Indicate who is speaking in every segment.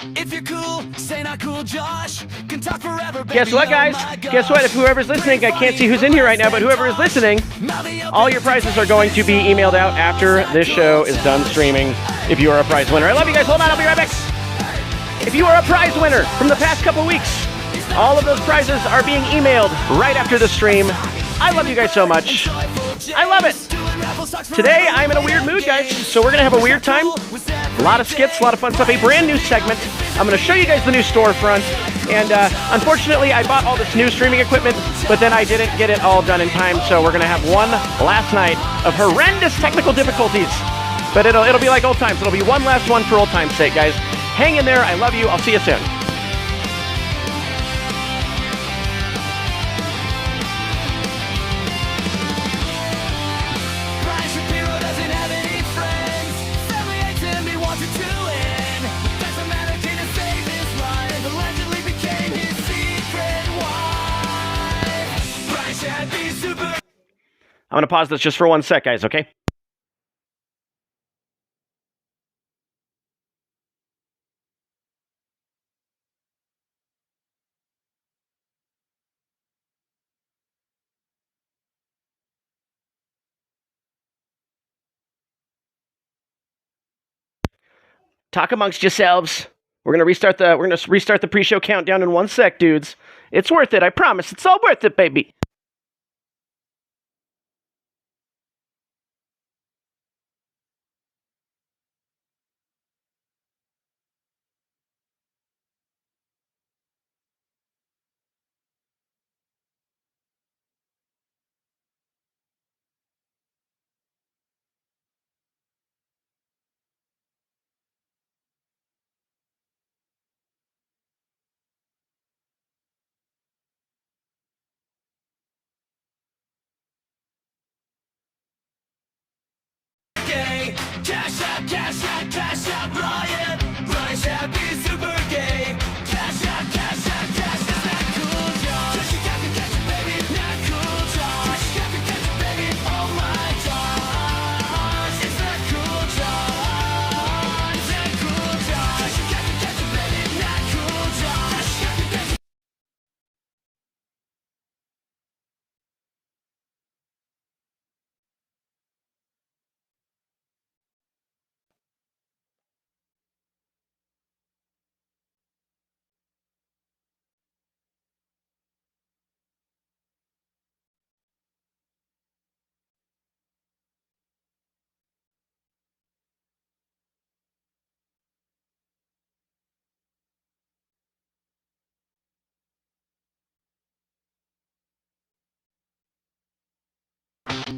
Speaker 1: If you're cool, say not cool, Josh. Can talk forever, baby.
Speaker 2: Guess what, guys? Guess what? If whoever's listening, I can't see who's in here right now, but whoever is listening, all your prizes are going to be emailed out after this show is done streaming if you are a prize winner. I love you guys. Hold on, I'll be right back. If you are a prize winner from the past couple weeks, all of those prizes are being emailed right after the stream. I love you guys so much. I love it. Today, I'm in a weird mood, guys, so we're going to have a weird time. A lot of skits, a lot of fun stuff, a brand new segment. I'm going to show you guys the new storefront, and unfortunately, I bought all this new streaming equipment, but then I didn't get it all done in time, so we're going to have one last night of horrendous technical difficulties, but it'll be like old times. It'll be one last one for old time's sake, guys. Hang in there. I love you. I'll see you soon. I'm going to pause this just for 1 sec, guys, okay? Talk amongst yourselves. We're going to restart the pre-show countdown in 1 sec, dudes. It's worth it, I promise. It's all worth it, baby. Cash out, Ryan. Ryan should be super gay. Cash out, is that cool, Josh? Just you got to catch it, baby, not cool, Josh. Just you got to catch it, baby, oh my gosh. Is that cool, Josh? Is that cool, Josh? Just you got to catch it, baby, not cool, Josh. Just you got to catch it.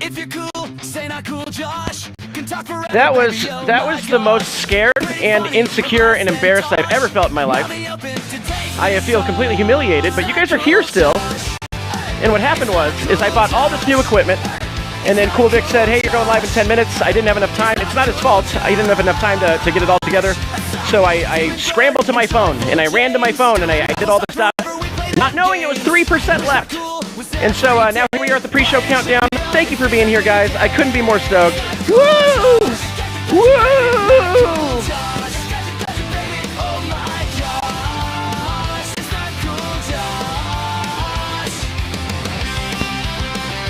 Speaker 2: If you're cool, say not cool, Josh. Can talk forever, That was the most scared and insecure and embarrassed I've ever felt in my life. I feel completely humiliated, but you guys are here still. And what happened is I bought all this new equipment, and then Cool Vic said, hey, you're going live in 10 minutes. I didn't have enough time. It's not his fault. I didn't have enough time to get it all together. So I scrambled to my phone, and I ran to my phone, and I did all the stuff, not knowing it was 3% left. And so now here we are at the pre-show countdown. Thank you for being here, guys. I couldn't be more stoked. Woo! Woo!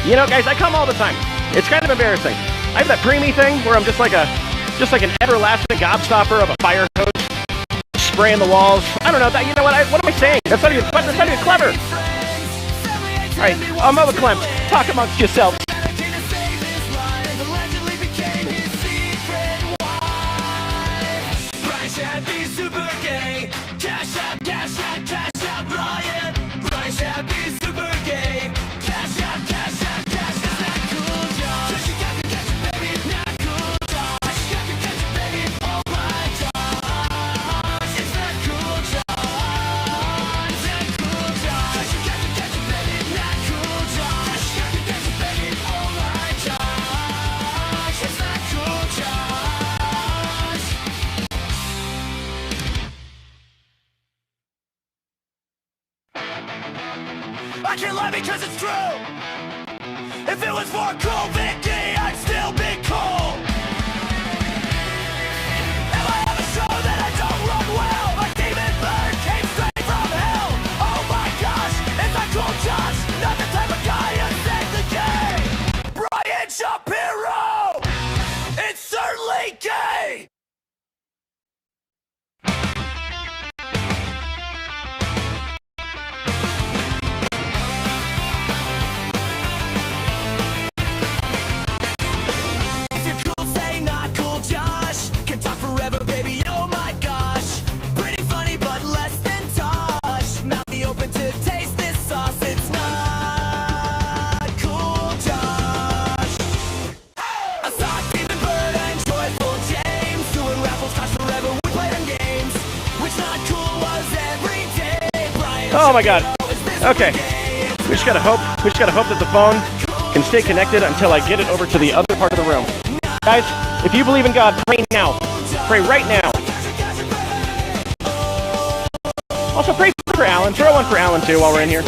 Speaker 2: You know, guys, I come all the time. It's kind of embarrassing. I have that preemie thing where I'm just like an everlasting gobstopper of a fire hose, spraying the walls. I don't know. You know what? What am I saying? That's not even clever. All right, I'm over Clem. Talk amongst yourselves. I can't lie because it's true. If it was for cool Vicky, I'd still be cool. If I have a show that I don't run well, my team Oh my God. Okay. We just gotta hope that the phone can stay connected until I get it over to the other part of the room. Guys, if you believe in God, pray now. Pray right now. Also, pray for Alan. Throw one for Alan, too, while we're in here.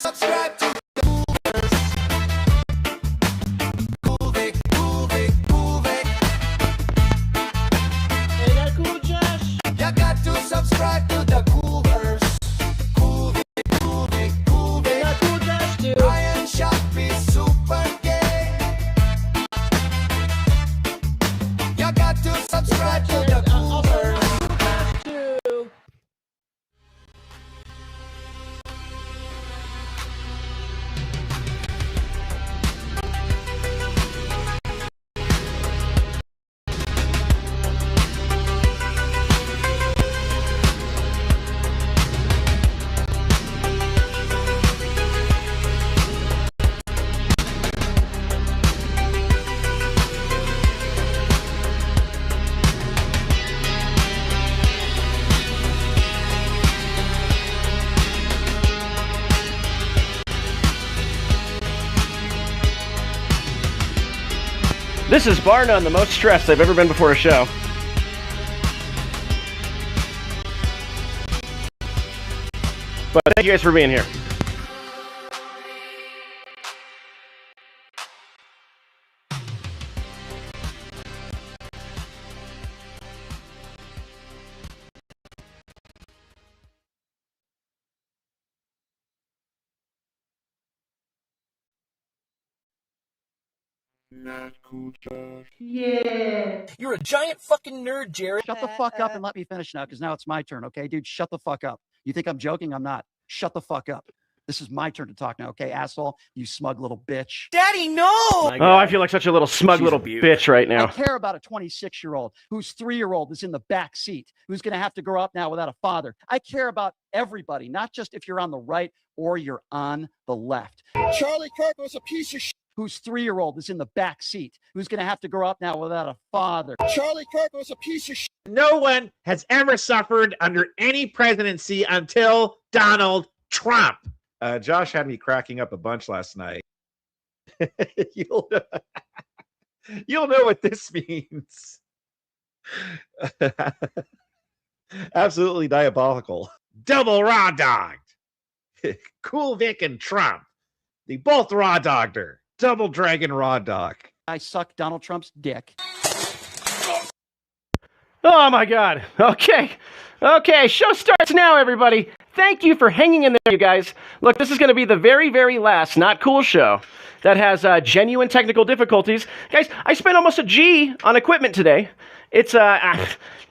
Speaker 1: Subscribe to Hey there, Cool Josh. You got to subscribe to the Coolverse. Cool Vic. Hey there, Cool Josh too. Brian Shop is super gay. You got to subscribe to the Coolverse too.
Speaker 2: This is bar none the most stressed I've ever been before a show. But thank you guys for being here.
Speaker 3: Not cool, Josh.
Speaker 4: Yeah.
Speaker 1: You're a giant fucking nerd, Jared.
Speaker 4: Shut the fuck up and let me finish now, because now it's my turn, okay, dude? Shut the fuck up. You think I'm joking? I'm not. Shut the fuck up. This is my turn to talk now, okay, asshole? You smug little bitch.
Speaker 1: Daddy, no!
Speaker 2: Oh, I feel like such a little smug little bitch right now.
Speaker 4: I care about a 26-year-old whose 3-year-old is in the back seat, who's going to have to grow up now without a father. I care about everybody, not just if you're on the right or you're on the left.
Speaker 3: Charlie Kirk was a piece of shit.
Speaker 4: Whose 3-year-old is in the back seat, who's going to have to grow up now without a father.
Speaker 3: Charlie Kirk was a piece of shit.
Speaker 5: No one has ever suffered under any presidency until Donald Trump. Josh had me cracking up a bunch last night. You'll know what this means. Absolutely diabolical. Double raw dogged. Cool Vic and Trump. They both raw dogged her. Double dragon raw dog.
Speaker 4: I suck Donald Trump's dick.
Speaker 2: Oh my God. Okay. Show starts now, everybody. Thank you for hanging in there, you guys. Look, this is going to be the very, very last Not Cool show that has genuine technical difficulties. Guys, I spent almost a G on equipment today. It's,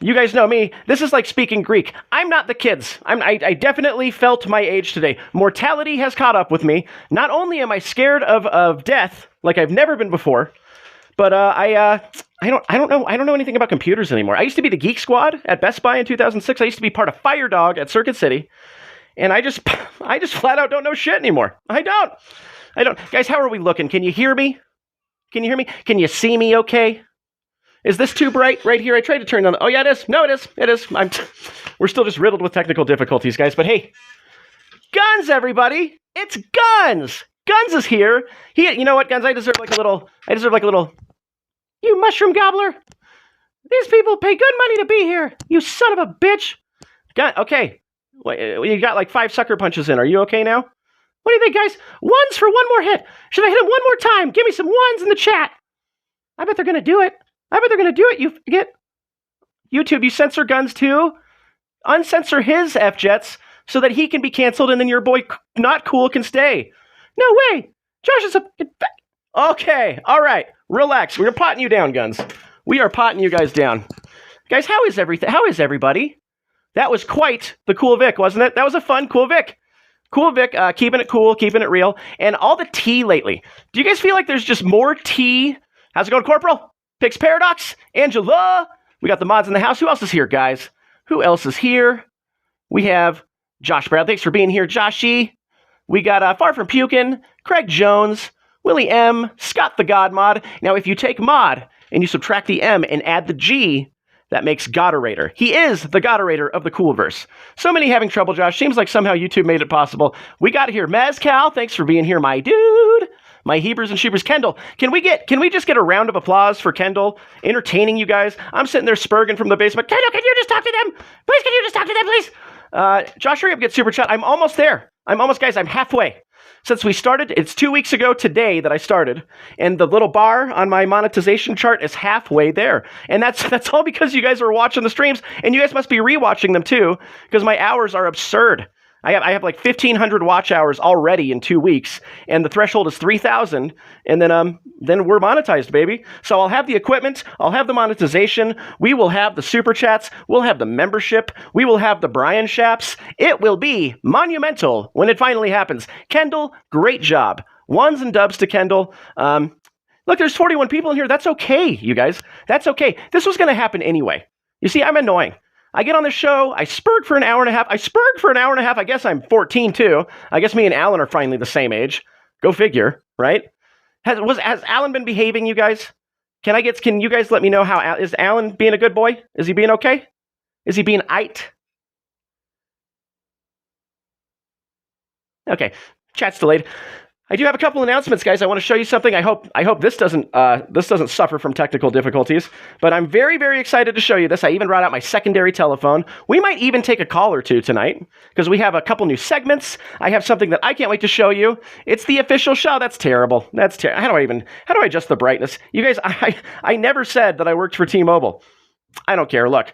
Speaker 2: you guys know me. This is like speaking Greek. I'm not the kids. I definitely felt my age today. Mortality has caught up with me. Not only am I scared of death, like I've never been before, but I don't know anything about computers anymore. I used to be the Geek Squad at Best Buy in 2006. I used to be part of Fire Dog at Circuit City, and I just flat out don't know shit anymore. I don't. Guys, how are we looking? Can you hear me? Can you see me okay? Is this too bright right here? I tried to turn on. Oh yeah, it is. No, it is. It is. We're still just riddled with technical difficulties, guys. But hey, Guns, everybody! It's Guns. Guns is here. You know what, Guns? I deserve like a little. You mushroom gobbler! These people pay good money to be here. You son of a bitch. Okay. Wait, you got like 5 sucker punches in. Are you okay now? What do you think, guys? Ones for one more hit. Should I hit him one more time? Give me some ones in the chat. I bet they're gonna do it. You forget. YouTube, you censor Guns too? uncensor his F-Jets so that he can be canceled and then your boy Not Cool can stay. No way. Josh is a... Okay, all right. Relax. We're potting you down, Guns. We are potting you guys down. Guys, how is everything? How is everybody? That was quite the Cool Vic, wasn't it? That was a fun Cool Vic. Cool Vic, keeping it cool, keeping it real. And all the tea lately. Do you guys feel like there's just more tea? How's it going, Corporal? Pix Paradox? Angela? We got the mods in the house. Who else is here, guys? Who else is here? We have Josh Brown. Thanks for being here, Joshy. We got Far From Pukin, Craig Jones, Willie M, Scott the God Mod. Now, if you take mod and you subtract the M and add the G, that makes Goderator. He is the Goderator of the Coolverse. So many having trouble, Josh. Seems like somehow YouTube made it possible. We got here. Mezcal, thanks for being here, my dude. My Hebrews and Shebrews. Kendall, can we just get a round of applause for Kendall entertaining you guys? I'm sitting there spurging from the basement. Kendall, can you just talk to them? Please, can you just talk to them, please? Josh, hurry up, get super chat. I'm almost there. Guys, I'm halfway. Since we started, it's 2 weeks ago today that I started, and the little bar on my monetization chart is halfway there. And that's all because you guys are watching the streams, and you guys must be rewatching them too, because my hours are absurd. I have like 1,500 watch hours already in 2 weeks, and the threshold is 3,000, and then we're monetized, baby. So I'll have the equipment, I'll have the monetization, we will have the super chats, we'll have the membership, we will have the Brian Shaps. It will be monumental when it finally happens. Kendall, great job. Ones and dubs to Kendall. Look, there's 41 people in here. That's okay, you guys. That's okay. This was going to happen anyway. You see, I'm annoying. I get on the show, I spurg for an hour and a half. I guess I'm 14 too. I guess me and Alan are finally the same age. Go figure, right? Has Alan been behaving, you guys? Can you guys let me know how, is Alan being a good boy? Is he being okay? Is he being ite? Okay, chat's delayed. I do have a couple announcements, guys. I want to show you something. I hope this doesn't suffer from technical difficulties. But I'm very, very excited to show you this. I even brought out my secondary telephone. We might even take a call or two tonight because we have a couple new segments. I have something that I can't wait to show you. It's the official show. That's terrible. That's terrible. How do I adjust the brightness? You guys, I never said that I worked for T-Mobile. I don't care. Look,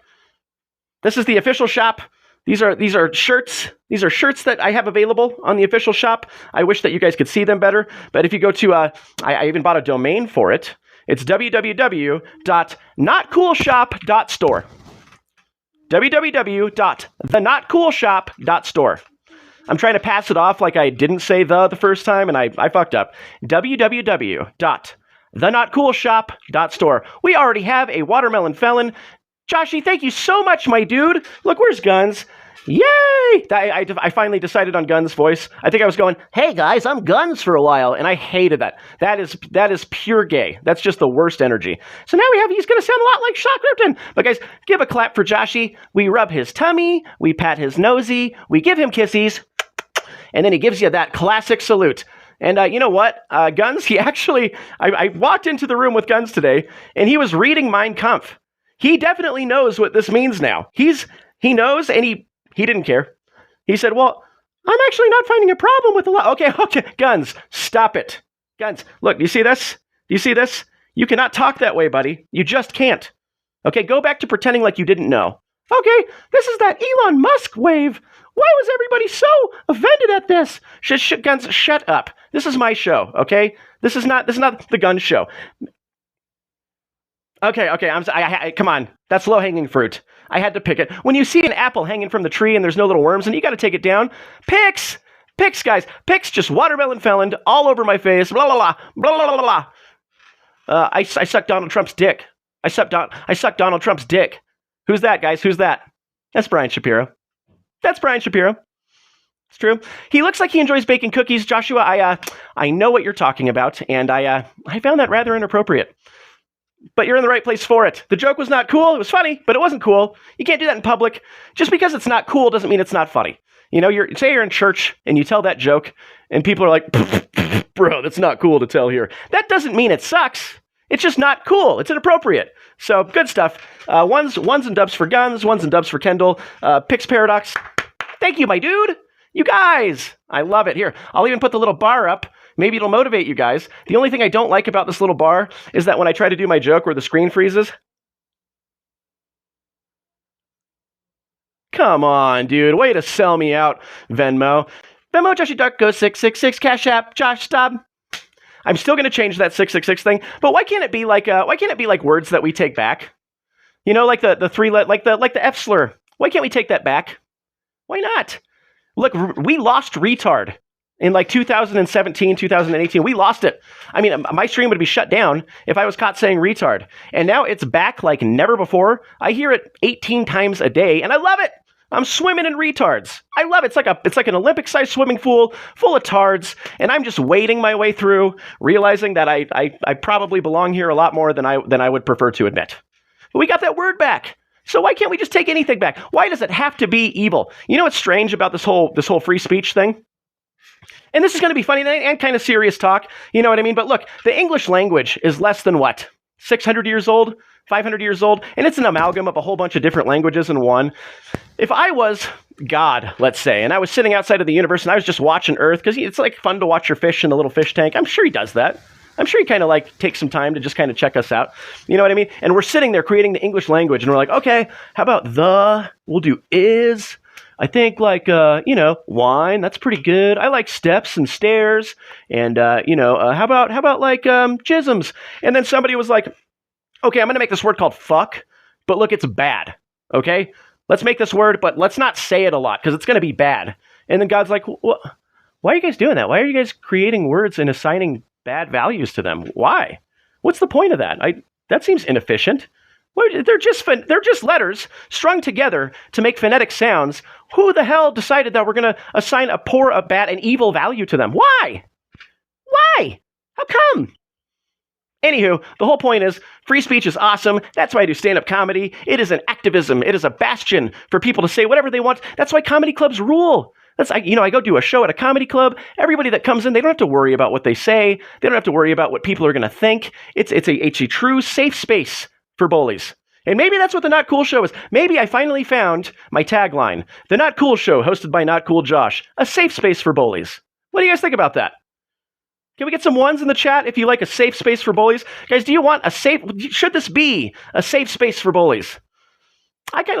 Speaker 2: this is the official shop. These are shirts. These are shirts that I have available on the official shop. I wish that you guys could see them better. But if you go to, I even bought a domain for it. It's www.notcoolshop.store. www.thenotcoolshop.store. I'm trying to pass it off like I didn't say the first time, and I fucked up. www.thenotcoolshop.store. We already have a watermelon felon. Joshy, thank you so much, my dude. Look, where's Guns? Yay! I finally decided on Guns' voice. I think I was going, hey guys, I'm Guns for a while, and I hated that. That is pure gay. That's just the worst energy. So now he's going to sound a lot like Shock Ripton. But guys, give a clap for Joshy. We rub his tummy, we pat his nosy, we give him kissies, and then he gives you that classic salute. And you know what? Guns, I walked into the room with Guns today, and he was reading Mein Kampf. He definitely knows what this means now. He knows, and he didn't care. He said, well, I'm actually not finding a problem with the law. Okay, Guns, stop it. Guns, look, do you see this? Do you see this? You cannot talk that way, buddy. You just can't. Okay, go back to pretending like you didn't know. Okay, this is that Elon Musk wave. Why was everybody so offended at this? Guns, shut up. This is my show, okay? This is not the Gun show. Okay, come on. That's low-hanging fruit. I had to pick it. When you see an apple hanging from the tree and there's no little worms, and you got to take it down, Pix, guys. Pix just watermelon feloned all over my face. Blah, blah, blah, blah, blah, blah. I sucked Donald Trump's dick. I sucked Donald Trump's dick. Who's that, guys? Who's that? That's Brian Shapiro. It's true. He looks like he enjoys baking cookies. Joshua, I know what you're talking about, and I found that rather inappropriate. But you're in the right place for it. The joke was not cool. It was funny, but it wasn't cool. You can't do that in public. Just because it's not cool doesn't mean it's not funny. You know, say you're in church and you tell that joke, and people are like, bro, that's not cool to tell here. That doesn't mean it sucks. It's just not cool. It's inappropriate. So, good stuff. Ones and dubs for Guns, ones and dubs for Kendall. Pix Paradox. Thank you, my dude. You guys. I love it. Here, I'll even put the little bar up. Maybe it'll motivate you guys. The only thing I don't like about this little bar is that when I try to do my joke where the screen freezes, Come on, dude. Way to sell me out, Venmo. Venmo, Joshy Duck, go 666, Cash App, Josh, stop. I'm still going to change that 666 thing, but why can't it be like words that we take back? You know, like the three like the F slur. Why can't we take that back? Why not? Look, we lost retard in like 2017, 2018. We lost it. I mean, my stream would be shut down if I was caught saying retard. And now it's back like never before. I hear it 18 times a day, and I love it. I'm swimming in retards. I love it. It's like an Olympic-sized swimming pool full of tards, and I'm just wading my way through, realizing that I probably belong here a lot more than I would prefer to admit. But we got that word back. So why can't we just take anything back? Why does it have to be evil? You know what's strange about this whole free speech thing? And this is going to be funny and kind of serious talk. You know what I mean? But look, the English language is less than what? 600 years old? 500 years old? And it's an amalgam of a whole bunch of different languages in one. If I was God, let's say, and I was sitting outside of the universe and I was just watching Earth, because it's like fun to watch your fish in the little fish tank. I'm sure he does that. I'm sure he kind of like takes some time to just kind of check us out. You know what I mean? And we're sitting there creating the English language and we're like, okay, how about the? We'll do is. I think like, wine, that's pretty good. I like steps and stairs. And, how about like jisms? And then somebody was like, okay, I'm going to make this word called fuck, but look, it's bad. Okay? Let's make this word, but let's not say it a lot because it's going to be bad. And then God's like, why are you guys doing that? Why are you guys creating words and assigning bad values to them? Why? What's the point of that? That seems inefficient. They're just letters strung together to make phonetic sounds. Who the hell decided that we're going to assign a poor, a bad, an evil value to them? Why? Why? How come? Anywho, the whole point is free speech is awesome. That's why I do stand-up comedy. It is an activism. It is a bastion for people to say whatever they want. That's why comedy clubs rule. I go do a show at a comedy club. Everybody that comes in, they don't have to worry about what they say. They don't have to worry about what people are going to think. It's a true safe space for bullies. And maybe that's what the Not Cool Show is. Maybe I finally found my tagline. The Not Cool Show, hosted by Not Cool Josh. A safe space for bullies. What do you guys think about that? Can we get some ones in the chat if you like a safe space for bullies? Guys, do you want should this be a safe space for bullies? I think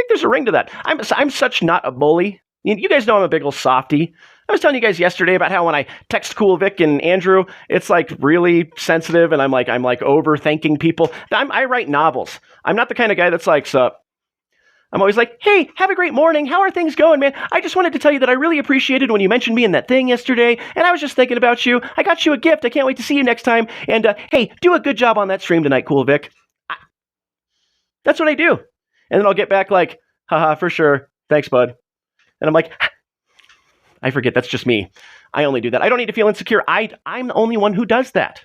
Speaker 2: there's a ring to that. I'm such not a bully. You guys know I'm a big old softy. I was telling you guys yesterday about how when I text Cool Vic and Andrew, it's like really sensitive and I'm like overthinking people. I write novels. I'm not the kind of guy that's like, so I'm always like, hey, have a great morning. How are things going, man? I just wanted to tell you that I really appreciated when you mentioned me in that thing yesterday, and I was just thinking about you. I got you a gift. I can't wait to see you next time. And hey, do a good job on that stream tonight, Cool Vic. That's what I do. And then I'll get back like, haha, for sure. Thanks, bud. And I'm like, I forget. That's just me. I only do that. I don't need to feel insecure. I'm the only one who does that.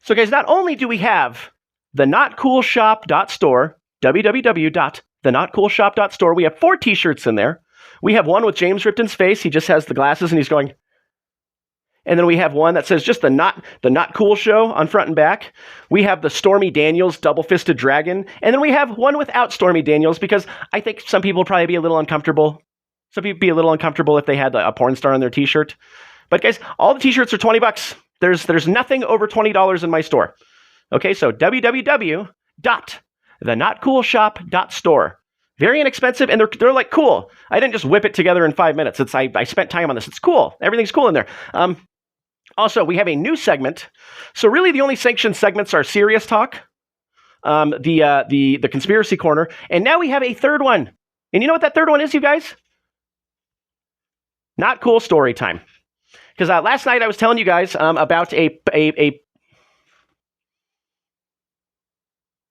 Speaker 2: So guys, not only do we have the notcoolshop.store, www.thenotcoolshop.store. We have 4 t-shirts in there. We have one with James Ripton's face. He just has the glasses and he's going. And then we have one that says just the Not Cool Show on front and back. We have the Stormy Daniels double-fisted dragon. And then we have one without Stormy Daniels because I think some people would probably be a little uncomfortable. Some people would be a little uncomfortable if they had a porn star on their t-shirt. But guys, all the t-shirts are $20. There's nothing over $20 in my store. Okay, so www.thenotcoolshop.store. Very inexpensive, and they're like cool. I didn't just whip it together in 5 minutes. I spent time on this. It's cool. Everything's cool in there. Also, we have a new segment. So really, the only sanctioned segments are serious talk, the conspiracy corner, and now we have a third one. And you know what that third one is, you guys? Not cool story time. Because last night I was telling you guys about a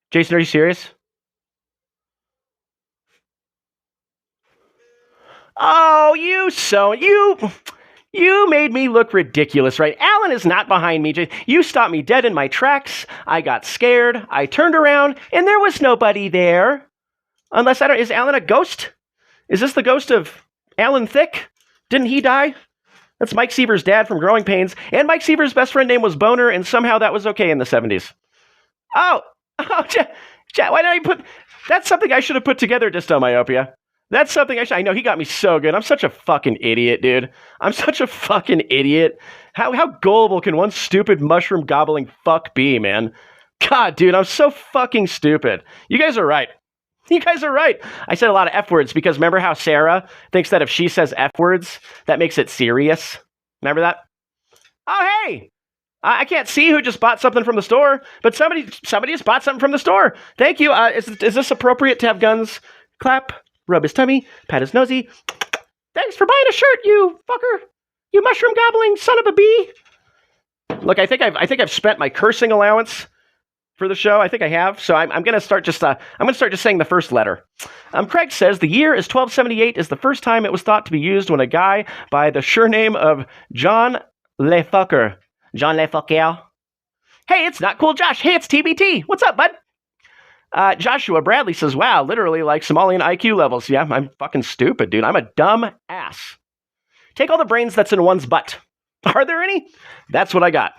Speaker 2: Jason, are you serious? Oh, you made me look ridiculous, right? Alan is not behind me. You stopped me dead in my tracks. I got scared. I turned around, and there was nobody there. Unless is Alan a ghost? Is this the ghost of Alan Thicke? Didn't he die? That's Mike Seaver's dad from Growing Pains. And Mike Seaver's best friend name was Boner, and somehow that was okay in the 70s. Oh, chat, why did I put... That's something I should have put together, Disto Myopia. That's something I know. He got me so good. I'm such a fucking idiot, dude. I'm such a fucking idiot. How gullible can one stupid mushroom gobbling fuck be, man? God, dude, I'm so fucking stupid. You guys are right. You guys are right. I said a lot of F words because remember how Sarah thinks that if she says F words, that makes it serious? Remember that? Oh, hey! I can't see who just bought something from the store, but somebody just bought something from the store. Thank you. Is this appropriate to have guns? Clap, rub his tummy, pat his nosy. Thanks for buying a shirt, you fucker. You mushroom gobbling son of a bee. Look, I think I've spent my cursing allowance for the show. I think I have. So I'm going to start just saying the first letter. Craig says the year is 1278 is the first time it was thought to be used when a guy by the surname of John Le Fucker. John Le Fucker. Hey, it's not cool, Josh. Hey, it's TBT. What's up, bud? Joshua Bradley says, wow, literally like Somalian IQ levels. Yeah, I'm fucking stupid, dude. I'm a dumb ass. Take all the brains that's in one's butt. Are there any? That's what I got.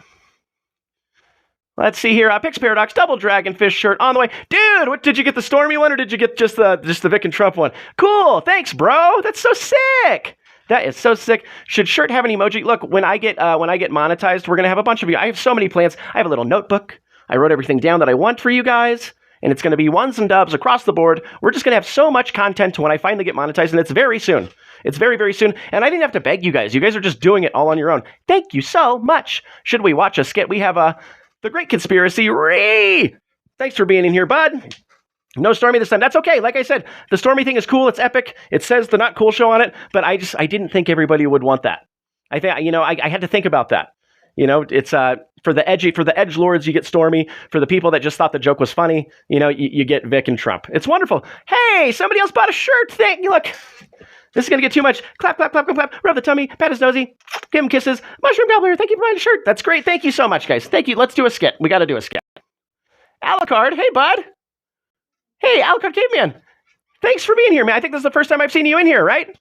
Speaker 2: Let's see here. Pix Paradox, double dragonfish shirt on the way. Dude, what did you get, the Stormy one or did you get just the Vic and Trump one? Cool. Thanks, bro. That's so sick. That is so sick. Should shirt have an emoji? Look, when I get monetized, we're gonna have a bunch of you. I have so many plans. I have a little notebook. I wrote everything down that I want for you guys, and it's gonna be ones and dubs across the board. We're just gonna have so much content when I finally get monetized, and it's very soon. It's very, very soon. And I didn't have to beg you guys. You guys are just doing it all on your own. Thank you so much. Should we watch a skit? We have The Great Conspiracy. Ree! Thanks for being in here, bud. No Stormy this time. That's okay. Like I said, the Stormy thing is cool. It's epic. It says the Not Cool Show on it, but I didn't think everybody would want that. I think, I had to think about that. It's for the edgelords, you get Stormy. For the people that just thought the joke was funny, you get Vic and Trump. It's wonderful. Hey, somebody else bought a shirt. Look, this is going to get too much. Clap, clap, clap, clap, clap. Rub the tummy, pat his nosy, give him kisses. Mushroom Gobbler, thank you for buying a shirt. That's great. Thank you so much, guys. Thank you. Let's do a skit. We got to do a skit. Alucard, hey, bud. Hey, Alucard Caveman. Thanks for being here, man. I think this is the first time I've seen you in here, right?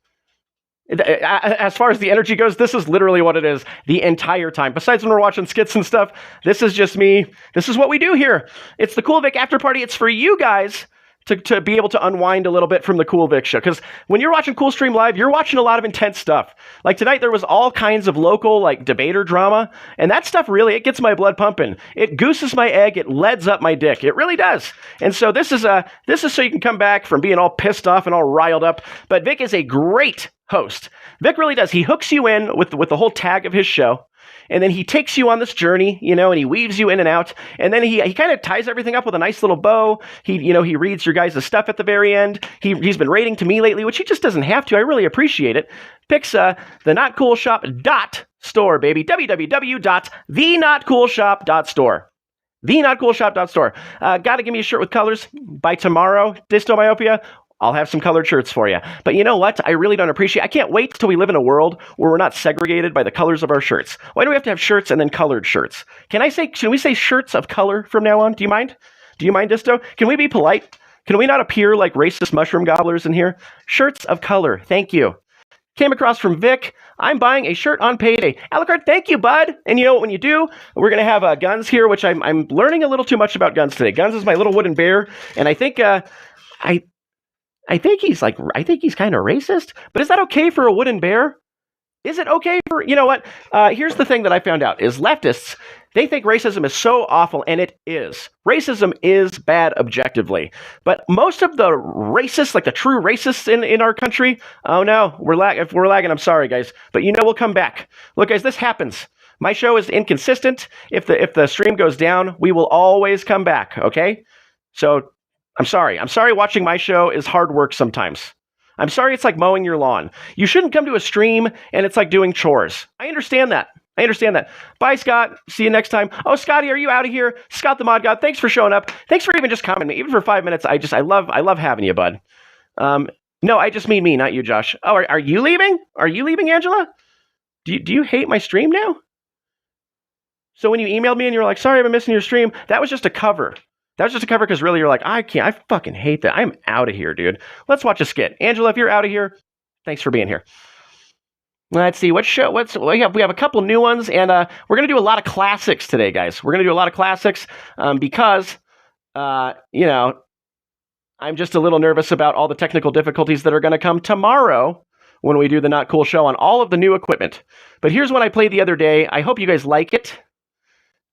Speaker 2: As far as the energy goes, this is literally what it is the entire time. Besides when we're watching skits and stuff, this is just me. This is what we do here. It's the Cool Vic After Party. It's for you guys to be able to unwind a little bit from the Cool Vic show. Because when you're watching Cool Stream Live, you're watching a lot of intense stuff. Like tonight, there was all kinds of local debater drama. And that stuff really, it gets my blood pumping. It gooses my egg. It leads up my dick. It really does. And so this is so you can come back from being all pissed off and all riled up. But Vic is a great host. Vic really does. He hooks you in with the whole tag of his show. And then he takes you on this journey, and he weaves you in and out. And then he kind of ties everything up with a nice little bow. He reads your guys' stuff at the very end. He's been rating to me lately, which he just doesn't have to. I really appreciate it. Picks the notcoolshop.store, baby. www.thenotcoolshop.store. Thenotcoolshop.store. Gotta give me a shirt with colors by tomorrow, Dystomyopia. I'll have some colored shirts for you. But you know what? I really don't appreciate. I can't wait till we live in a world where we're not segregated by the colors of our shirts. Why do we have to have shirts and then colored shirts? Can we say shirts of color from now on? Do you mind? Do you mind, Disto? Can we be polite? Can we not appear like racist mushroom gobblers in here? Shirts of color. Thank you. Came across from Vic. I'm buying a shirt on payday. Alucard, thank you, bud. And you know what? When you do, we're going to have guns here, which I'm learning a little too much about guns today. Guns is my little wooden bear, and I think I think he's kind of racist, but is that okay for a wooden bear? Is it okay for, you know what? Here's the thing that I found out is leftists, they think racism is so awful, and it is. Racism is bad objectively. But most of the racists, like the true racists in our country, oh no, if we're lagging, I'm sorry, guys. But we'll come back. Look, guys, this happens. My show is inconsistent. If the stream goes down, we will always come back, okay? So I'm sorry. I'm sorry watching my show is hard work sometimes. I'm sorry it's like mowing your lawn. You shouldn't come to a stream and it's like doing chores. I understand that. Bye, Scott. See you next time. Oh, Scotty, are you out of here? Scott the Mod God, thanks for showing up. Thanks for even just commenting. Even for 5 minutes, I love having you, bud. No, I just mean me, not you, Josh. Oh, are you leaving? Are you leaving, Angela? Do you hate my stream now? So when you emailed me and you were like, sorry, I've been missing your stream, that was just a cover. That was just a cover because really you're like, I fucking hate that. I'm out of here, dude. Let's watch a skit. Angela, if you're out of here, thanks for being here. Let's see, we have a couple new ones, and we're going to do a lot of classics today, guys. We're going to do a lot of classics because, I'm just a little nervous about all the technical difficulties that are going to come tomorrow when we do the Not Cool Show on all of the new equipment. But here's what I played the other day. I hope you guys like it.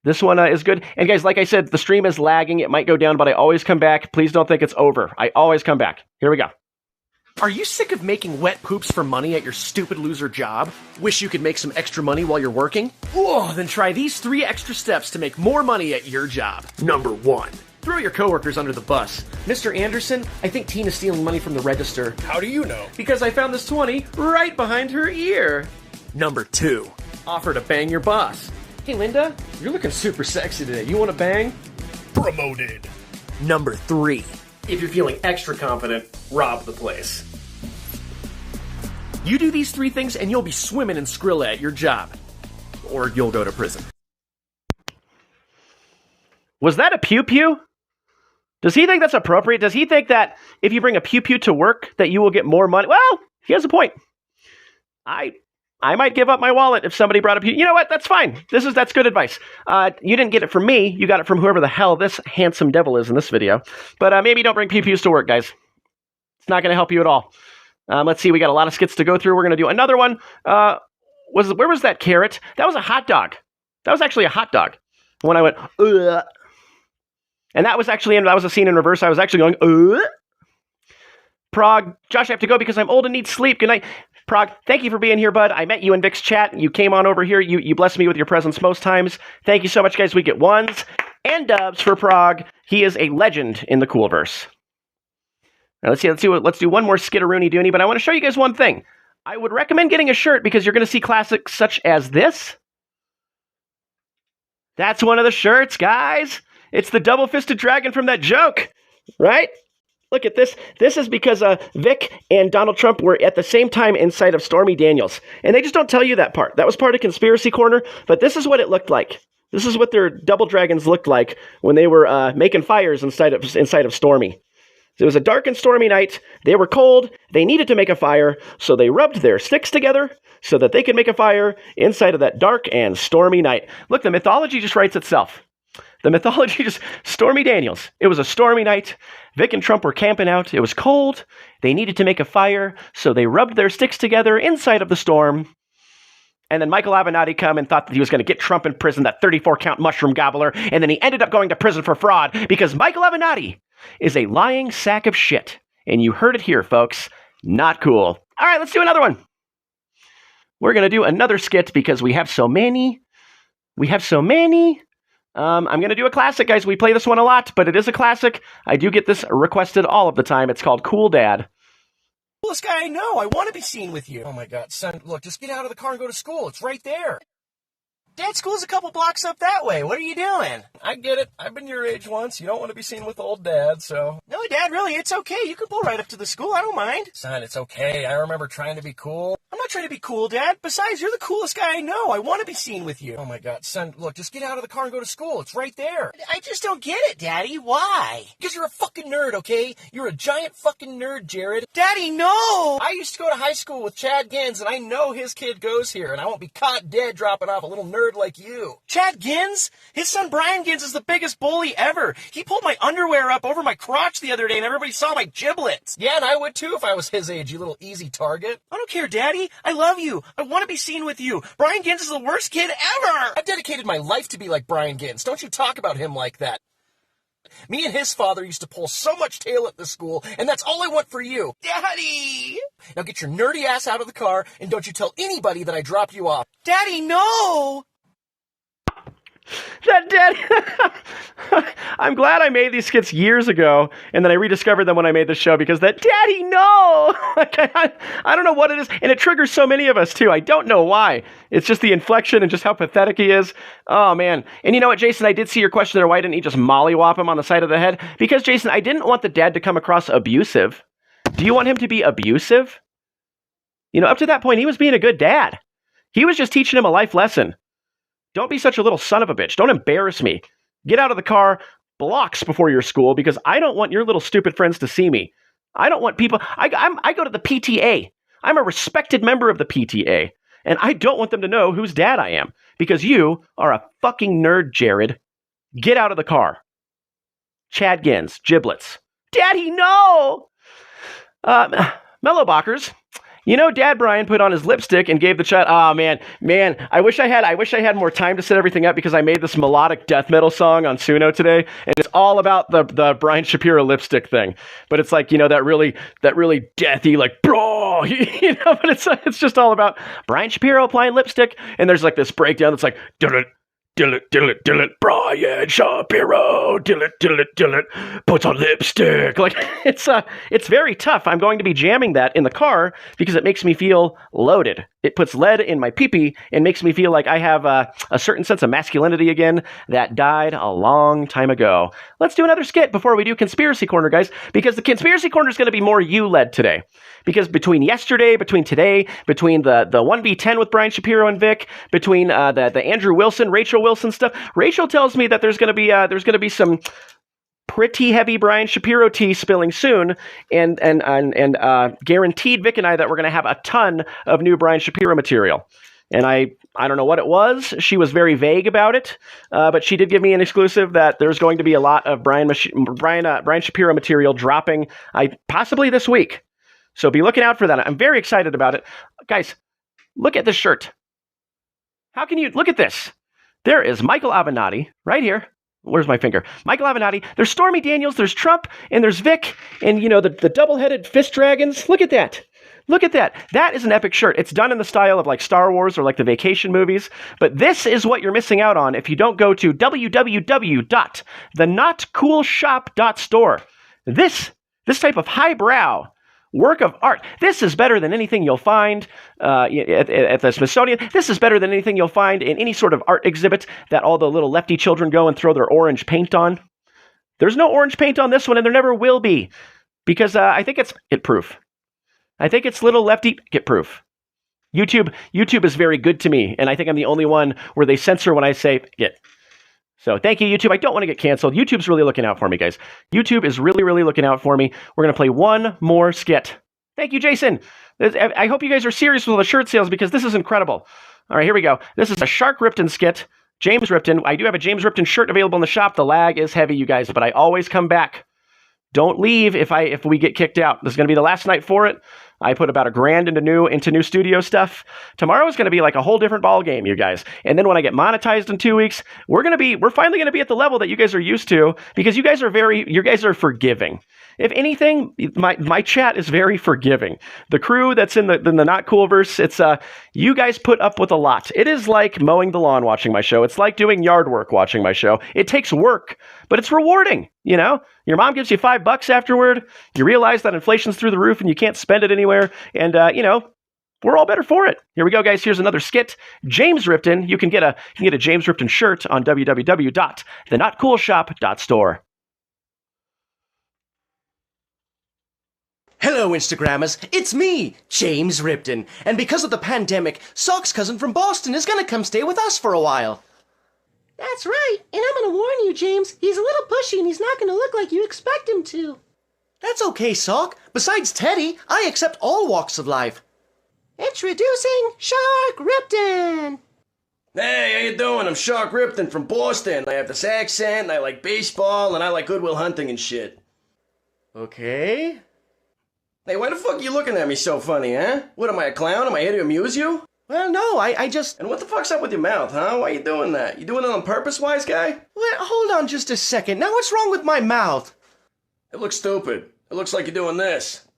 Speaker 2: This one is good. And guys, like I said, the stream is lagging. It might go down, but I always come back. Please don't think it's over. I always come back. Here we go. Are you sick of making wet poops for money at your stupid loser job? Wish you could make some extra money while you're working? Oh, then try these 3 extra steps to make more money at your job. Number 1. Throw your coworkers under the bus. Mr. Anderson, I think Tina's stealing money from the register. How do you know? Because I found this 20 right behind her ear. Number 2. Offer to bang your boss. Hey, Linda, you're looking super sexy today. You want to bang? Promoted. Number 3. If you're feeling extra confident, rob the place. You do these 3 things and you'll be swimming in Skrilla at your job. Or you'll go to prison. Was that a pew-pew? Does he think that's appropriate? Does he think that if you bring a pew-pew to work that you will get more money? Well, he has a point. I might give up my wallet if somebody brought a pew. You know what? That's fine. That's good advice. You didn't get it from me. You got it from whoever the hell this handsome devil is in this video. But maybe don't bring pew-pews to work, guys. It's not going to help you at all. Let's see. We got a lot of skits to go through. We're going to do another one. Where was that carrot? That was a hot dog. That was actually a hot dog. When I went, ugh. And that was a scene in reverse. I was actually going, ugh. Prague, Josh, I have to go because I'm old and need sleep. Good night. Prague, thank you for being here, bud. I met you in Vic's chat. You came on over here. You blessed me with your presence most times. Thank you so much, guys. We get 1s and dubs for Prague. He is a legend in the Kewl-verse. Now, let's do one more skitteroony doony, but I want to show you guys one thing. I would recommend getting a shirt because you're going to see classics such as this. That's one of the shirts, guys. It's the double-fisted dragon from that joke, right? Look at this. This is because Vic and Donald Trump were at the same time inside of Stormy Daniels. And they just don't tell you that part. That was part of Conspiracy Corner, but this is what it looked like. This is what their double dragons looked like when they were making fires inside of Stormy. It was a dark and stormy night. They were cold. They needed to make a fire, so they rubbed their sticks together so that they could make a fire inside of that dark and stormy night. Look, the mythology just writes itself. The mythology just... Stormy Daniels. It was a stormy night. Vic and Trump were camping out. It was cold. They needed to make a fire, so they rubbed their sticks together inside of the storm. And then Michael Avenatti come and thought that he was going to get Trump in prison, that 34-count mushroom gobbler, and then he ended up going to prison for fraud because Michael Avenatti is a lying sack of shit. And you heard it here, folks. Not cool. All right, let's do another one. We're going to do another skit because we have so many. I'm going to do a classic, guys. We play this one a lot, but it is a classic. I do get this requested all of the time. It's called Cool Dad.
Speaker 6: Coolest guy I know. I want to be seen with you. Oh my God, son, look, just get out of the car and go to school. It's right there. Dad, school's a couple blocks up that way. What are you doing? I get it. I've been your age once. You don't want to be seen with old dad, so... No, Dad, really, it's okay. You can pull right up to the school. I don't mind. Son, it's okay. I remember trying to be cool. I'm not trying to be cool, Dad. Besides, you're the coolest guy I know. I want to be seen with you. Oh my God, son, look, just get out of the car and go to school. It's right there. I just don't get it, Daddy. Why? Because you're a fucking nerd, okay? You're a giant fucking nerd, Jared. Daddy, no! I used to go to high school with Chad Gins, and I know his kid goes here, and I won't be caught dead dropping off a little nerd like you. Chad Gins? His son Brian Gins is the biggest bully ever. He pulled my underwear up over my crotch the other day and everybody saw my giblets. Yeah, and I would too if I was his age, you little easy target. I don't care, Daddy. I love you. I want to be seen with you. Brian Gins is the worst kid ever. I've dedicated my life to be like Brian Gins. Don't you talk about him like that. Me and his father used to pull so much tail at the school, and that's all I want for you. Daddy! Now get your nerdy ass out of the car, and don't you tell anybody that I dropped you off. Daddy, no!
Speaker 2: That daddy. I'm glad I made these skits years ago, and then I rediscovered them when I made this show because that daddy, no! I don't know what it is, and it triggers so many of us too. I don't know why. It's just the inflection and just how pathetic he is. Oh man. And you know what, Jason? I did see your question there. Why didn't he just mollywop him on the side of the head? Because, Jason, I didn't want the dad to come across abusive. Do you want him to be abusive? You know, up to that point, he was being a good dad. He was just teaching him a life lesson. Don't be such a little son of a bitch. Don't embarrass me. Get out of the car blocks before your school because I don't want your little stupid friends to see me. I don't want people... I go to the PTA. I'm a respected member of the PTA. And I don't want them to know whose dad I am. Because you are a fucking nerd, Jared. Get out of the car. Chad Gins, giblets. Daddy, no! Mellowbockers. You know, Dad Brian put on his lipstick and gave the child. Oh man, I wish I had more time to set everything up because I made this melodic death metal song on Suno today, and it's all about the Brian Shapiro lipstick thing. But it's like, you know, that really deathy, like bro, you know. But it's just all about Brian Shapiro applying lipstick, and there's like this breakdown that's like Dylan, Brian Shapiro, Dylan, puts on lipstick. Like, it's very tough. I'm going to be jamming that in the car because it makes me feel loaded. It puts lead in my pee-pee and makes me feel like I have a certain sense of masculinity again that died a long time ago. Let's do another skit before we do Conspiracy Corner, guys, because the Conspiracy Corner is going to be more you-led today. Because between yesterday, between today, between the 1v10 with Brian Shapiro and Vic, between the Andrew Wilson, Rachel Wilson stuff, Rachel tells me that there's going to be some pretty heavy Brian Shapiro tea spilling soon, and guaranteed Vic and I that we're going to have a ton of new Brian Shapiro material. And I don't know what it was. She was very vague about it, but she did give me an exclusive that there's going to be a lot of Brian Shapiro material dropping, possibly this week. So be looking out for that. I'm very excited about it. Guys, look at this shirt. How can you look at this? There is Michael Avenatti right here. Where's my finger? Michael Avenatti. There's Stormy Daniels. There's Trump. And there's Vic. And, you know, the double-headed fist dragons. Look at that. Look at that. That is an epic shirt. It's done in the style of like Star Wars or like the vacation movies. But this is what you're missing out on if you don't go to www.thenotcoolshop.store. This type of highbrow work of art. This is better than anything you'll find at the Smithsonian. This is better than anything you'll find in any sort of art exhibit that all the little lefty children go and throw their orange paint on. There's no orange paint on this one, and there never will be, because I think it's it-proof. I think it's little lefty get-proof. YouTube is very good to me, and I think I'm the only one where they censor when I say get. So thank you, YouTube. I don't want to get canceled. YouTube's really looking out for me, guys. YouTube is really, really looking out for me. We're going to play one more skit. Thank you, Jason. I hope you guys are serious with all the shirt sales because this is incredible. All right, here we go. This is a Shark Ripton skit. James Ripton. I do have a James Ripton shirt available in the shop. The lag is heavy, you guys, but I always come back. Don't leave if we get kicked out. This is going to be the last night for it. I put about $1,000 into new studio stuff. Tomorrow is going to be like a whole different ball game, you guys. And then when I get monetized in 2 weeks, we're finally going to be at the level that you guys are used to because you guys are forgiving. If anything, my chat is very forgiving. The crew that's in the Not Coolverse, it's you guys put up with a lot. It is like mowing the lawn watching my show. It's like doing yard work watching my show. It takes work, but it's rewarding, you know? Your mom gives you $5 afterward. You realize that inflation's through the roof and you can't spend it anywhere. And, you know, we're all better for it. Here we go, guys. Here's another skit. James Ripton. You can get a James Ripton shirt on www.thenotcoolshop.store.
Speaker 6: Hello, Instagrammers. It's me, James Ripton. And because of the pandemic, Sock's cousin from Boston is gonna come stay with us for a while. That's right, and I'm gonna warn you, James. He's a little pushy and he's not gonna look like you expect him to. That's okay, Sock. Besides Teddy, I accept all walks of life. Introducing Shark Ripton. Hey, how you doing? I'm Shark Ripton from Boston. I have this accent, and I like baseball, and I like Good Will Hunting and shit. Okay. Hey, why the fuck are you looking at me so funny, huh? What, am I a clown? Am I here to amuse you? Well, no, I just... And what the fuck's up with your mouth, huh? Why are you doing that? You doing it on purpose, wise guy? Well, hold on just a second. Now, what's wrong with my mouth? It looks stupid. It looks like you're doing this.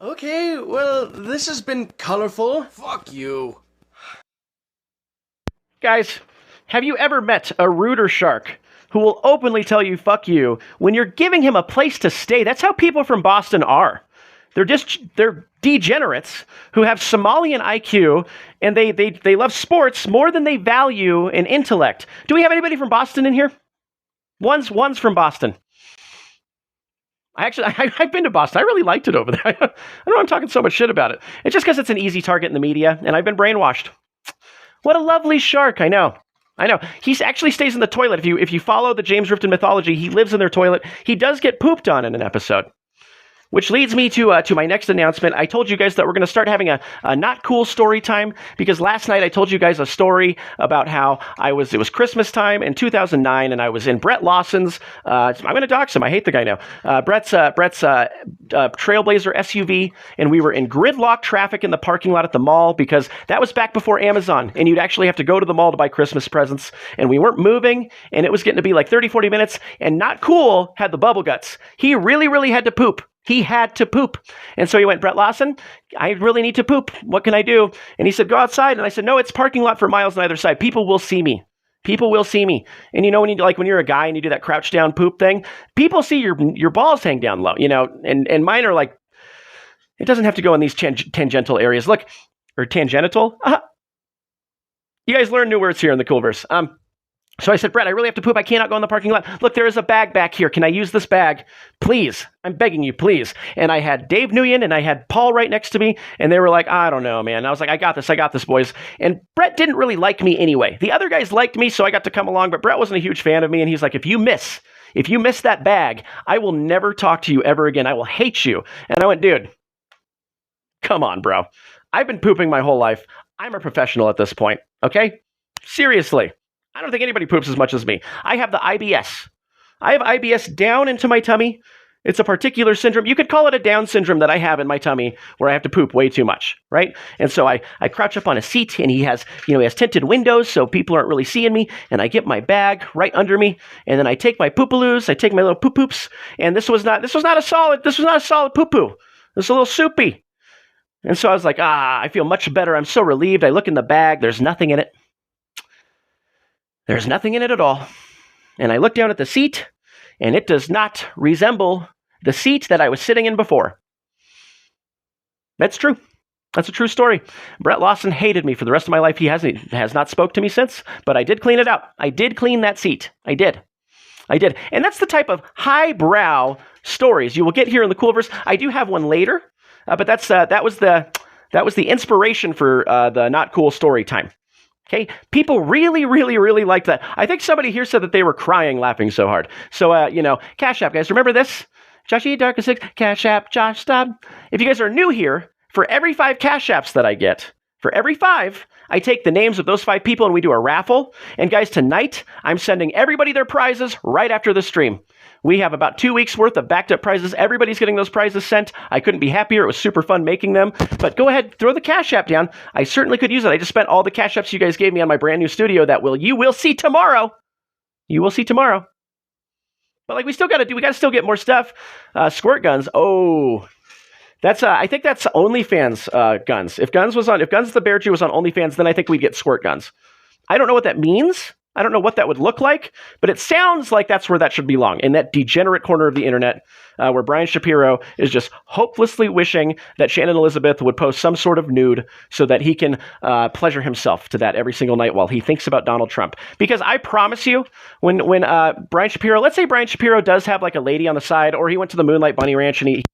Speaker 6: Okay, well, this has been colorful. Fuck you.
Speaker 2: Guys, have you ever met a ruder shark who will openly tell you fuck you when you're giving him a place to stay? That's how people from Boston are. They're degenerates who have Somalian IQ, and they love sports more than they value an intellect. Do we have anybody from Boston in here? One's from Boston. I've been to Boston. I really liked it over there. I don't know why I'm talking so much shit about it. It's just because it's an easy target in the media, and I've been brainwashed. What a lovely shark. I know. He actually stays in the toilet. If you follow the James Ripton mythology, he lives in their toilet. He does get pooped on in an episode. Which leads me to my next announcement. I told you guys that we're going to start having a not cool story time, because last night I told you guys a story about how it was Christmas time in 2009, and I was in Brett Lawson's, I'm going to dox him, I hate the guy now, Brett's Trailblazer SUV, and we were in gridlock traffic in the parking lot at the mall, because that was back before Amazon, and you'd actually have to go to the mall to buy Christmas presents, and we weren't moving, and it was getting to be like 30, 40 minutes, and Not Cool had the bubble guts. He really, really had to poop. He had to poop. And so he went, Brett Lawson, I really need to poop. What can I do? And he said, go outside. And I said, no, it's parking lot for miles on either side. People will see me. People will see me. And you know, when you're a guy and you do that crouch down poop thing, people see your balls hang down low, you know, and mine are like, it doesn't have to go in these tangential areas. Look, or tangential. You guys learn new words here in the Coolverse. So I said, Brett, I really have to poop. I cannot go in the parking lot. Look, there is a bag back here. Can I use this bag? Please. I'm begging you, please. And I had Dave Nguyen and I had Paul right next to me, and they were like, I don't know, man. And I was like, I got this, boys. And Brett didn't really like me anyway. The other guys liked me, so I got to come along, but Brett wasn't a huge fan of me, and he's like, if you miss that bag, I will never talk to you ever again. I will hate you. And I went, dude, come on, bro. I've been pooping my whole life. I'm a professional at this point, okay? Seriously. I don't think anybody poops as much as me. I have the IBS. I have IBS down into my tummy. It's a particular syndrome. You could call it a Down syndrome that I have in my tummy where I have to poop way too much, right? And so I crouch up on a seat, and he has tinted windows so people aren't really seeing me, and I get my bag right under me, and then I take my poopaloos, I take my little poop-poops, and this was not a solid poo-poo. This is a little soupy. And so I was like, I feel much better. I'm so relieved. I look in the bag. There's nothing in it. There's nothing in it at all. And I look down at the seat, and it does not resemble the seat that I was sitting in before. That's true. That's a true story. Brett Lawson hated me for the rest of my life. He has not spoke to me since, but I did clean it out. I did clean that seat. I did. And that's the type of highbrow stories you will get here in the Coolverse. I do have one later, but that was the inspiration for the Not Cool story time. Okay, people really, really, really like that. I think somebody here said that they were crying laughing so hard. So, Cash App, guys, remember this? Josh E. Dark 6, Cash App, Josh Stop. If you guys are new here, for every 5 Cash Apps that I get, for every 5, I take the names of those 5 people and we do a raffle. And guys, tonight, I'm sending everybody their prizes right after the stream. We have about 2 weeks worth of backed up prizes. Everybody's getting those prizes sent. I couldn't be happier. It was super fun making them. But go ahead, throw the Cash App down. I certainly could use it. I just spent all the Cash Apps you guys gave me on my brand new studio that you will see tomorrow. You will see tomorrow. But we got to still get more stuff. Squirt guns. Oh, I think that's OnlyFans guns. If Guns the Bear Jew was on OnlyFans, then I think we'd get squirt guns. I don't know what that means. I don't know what that would look like, but it sounds like that's where that should belong, in that degenerate corner of the internet where Brian Shapiro is just hopelessly wishing that Shannon Elizabeth would post some sort of nude so that he can pleasure himself to that every single night while he thinks about Donald Trump. Because I promise you, when Brian Shapiro, let's say Brian Shapiro does have like a lady on the side, or he went to the Moonlight Bunny Ranch and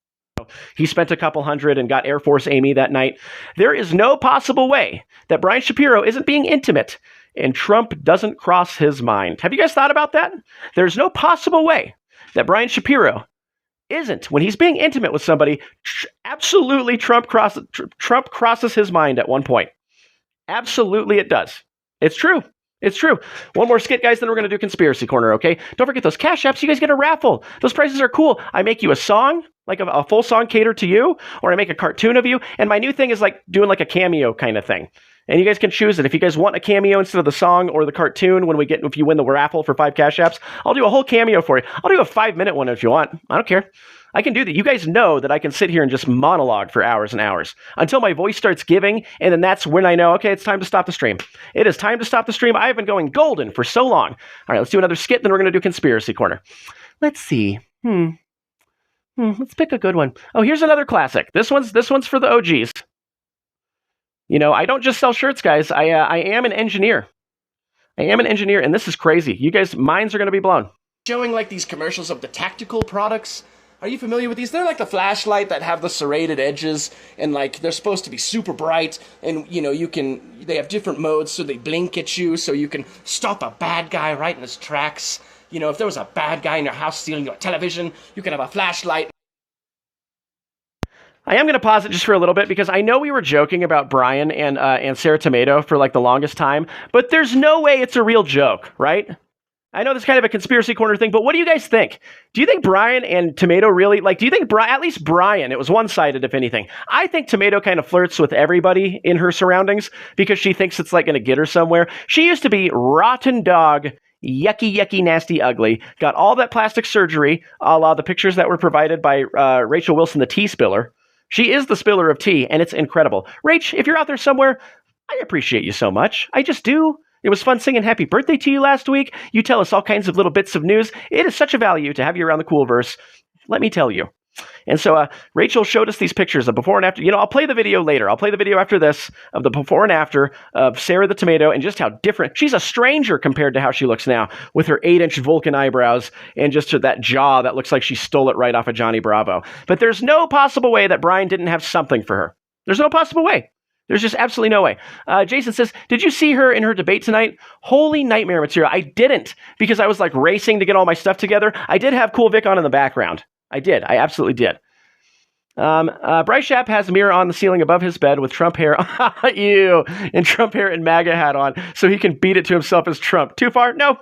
Speaker 2: he spent a couple hundred and got Air Force Amy that night, there is no possible way that Brian Shapiro isn't being intimate and Trump doesn't cross his mind. Have you guys thought about that? There's no possible way that Brian Shapiro isn't, when he's being intimate with somebody, absolutely Trump crosses his mind at one point. Absolutely it does. It's true. It's true. One more skit, guys, then we're going to do Conspiracy Corner, okay? Don't forget those Cash Apps. You guys get a raffle. Those prizes are cool. I make you a song, like a full song catered to you, or I make a cartoon of you. And my new thing is doing a cameo kind of thing. And you guys can choose it. If you guys want a cameo instead of the song or the cartoon, if you win the raffle for 5 Cash Apps, I'll do a whole cameo for you. I'll do a 5-minute one if you want. I don't care. I can do that. You guys know that I can sit here and just monologue for hours and hours until my voice starts giving, and then that's when I know, okay, it's time to stop the stream. It is time to stop the stream. I have been going golden for so long. All right, let's do another skit, then we're going to do Conspiracy Corner. Let's see. Let's pick a good one. Oh, here's another classic. This one's for the OGs. I don't just sell shirts, guys. I am an engineer. And this is crazy. You guys' minds are going to be blown.
Speaker 6: Showing these commercials of the tactical products. Are you familiar with these? They're like the flashlight that have the serrated edges, and they're supposed to be super bright, and they have different modes, so they blink at you, so you can stop a bad guy right in his tracks. If there was a bad guy in your house stealing your television, you can have a flashlight
Speaker 2: I am going to pause it just for a little bit because I know we were joking about Brian and Sarah Tomato for like the longest time, but there's no way it's a real joke, right? I know this is kind of a conspiracy corner thing, but what do you guys think? Do you think Brian and Tomato really, like, do you think at least Brian, it was one-sided if anything. I think Tomato kind of flirts with everybody in her surroundings because she thinks it's like going to get her somewhere. She used to be rotten dog, yucky, yucky, nasty, ugly, got all that plastic surgery, a la the pictures that were provided by Rachel Wilson, the tea spiller. She is the spiller of tea, and it's incredible. Rach, if you're out there somewhere, I appreciate you so much. I just do. It was fun singing happy birthday to you last week. You tell us all kinds of little bits of news. It is such a value to have you around the Coolverse. Let me tell you. And so Rachel showed us these pictures of before and after. You know, I'll play the video later. I'll play the video after this of the before and after of Sarah the Tomato and just how different. She's a stranger compared to how she looks now with her 8-inch Vulcan eyebrows and just that jaw that looks like she stole it right off of Johnny Bravo. But there's no possible way that Brian didn't have something for her. There's no possible way. There's just absolutely no way. Jason says, did you see her in her debate tonight? Holy nightmare material. I didn't because I was like racing to get all my stuff together. I did have Cool Vic on in the background. I did. I absolutely did. Bryce Shapp has a mirror on the ceiling above his bed with Trump hair. Ew. And Trump hair and MAGA hat on so he can beat it to himself as Trump. Too far? No.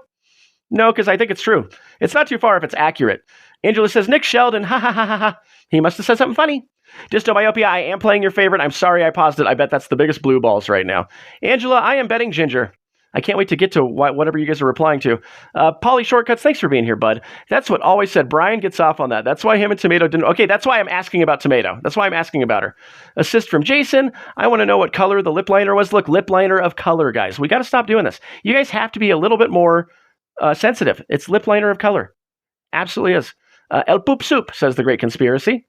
Speaker 2: No, because I think it's true. It's not too far if it's accurate. Angela says, Nick Sheldon. Ha ha ha ha ha. He must have said something funny. Dystomyopia, I am playing your favorite. I'm sorry I paused it. I bet that's the biggest blue balls right now. Angela, I am betting Ginger. I can't wait to get to whatever you guys are replying to. Polly Shortcuts, thanks for being here, bud. That's what always said. Brian gets off on that. That's why him and Tomato didn't. Okay, that's why I'm asking about Tomato. That's why I'm asking about her. Assist from Jason. I want to know what color the lip liner was. Look, lip liner of color, guys. We got to stop doing this. You guys have to be a little bit more sensitive. It's lip liner of color. Absolutely is. El Poop Soup, says the Great Conspiracy.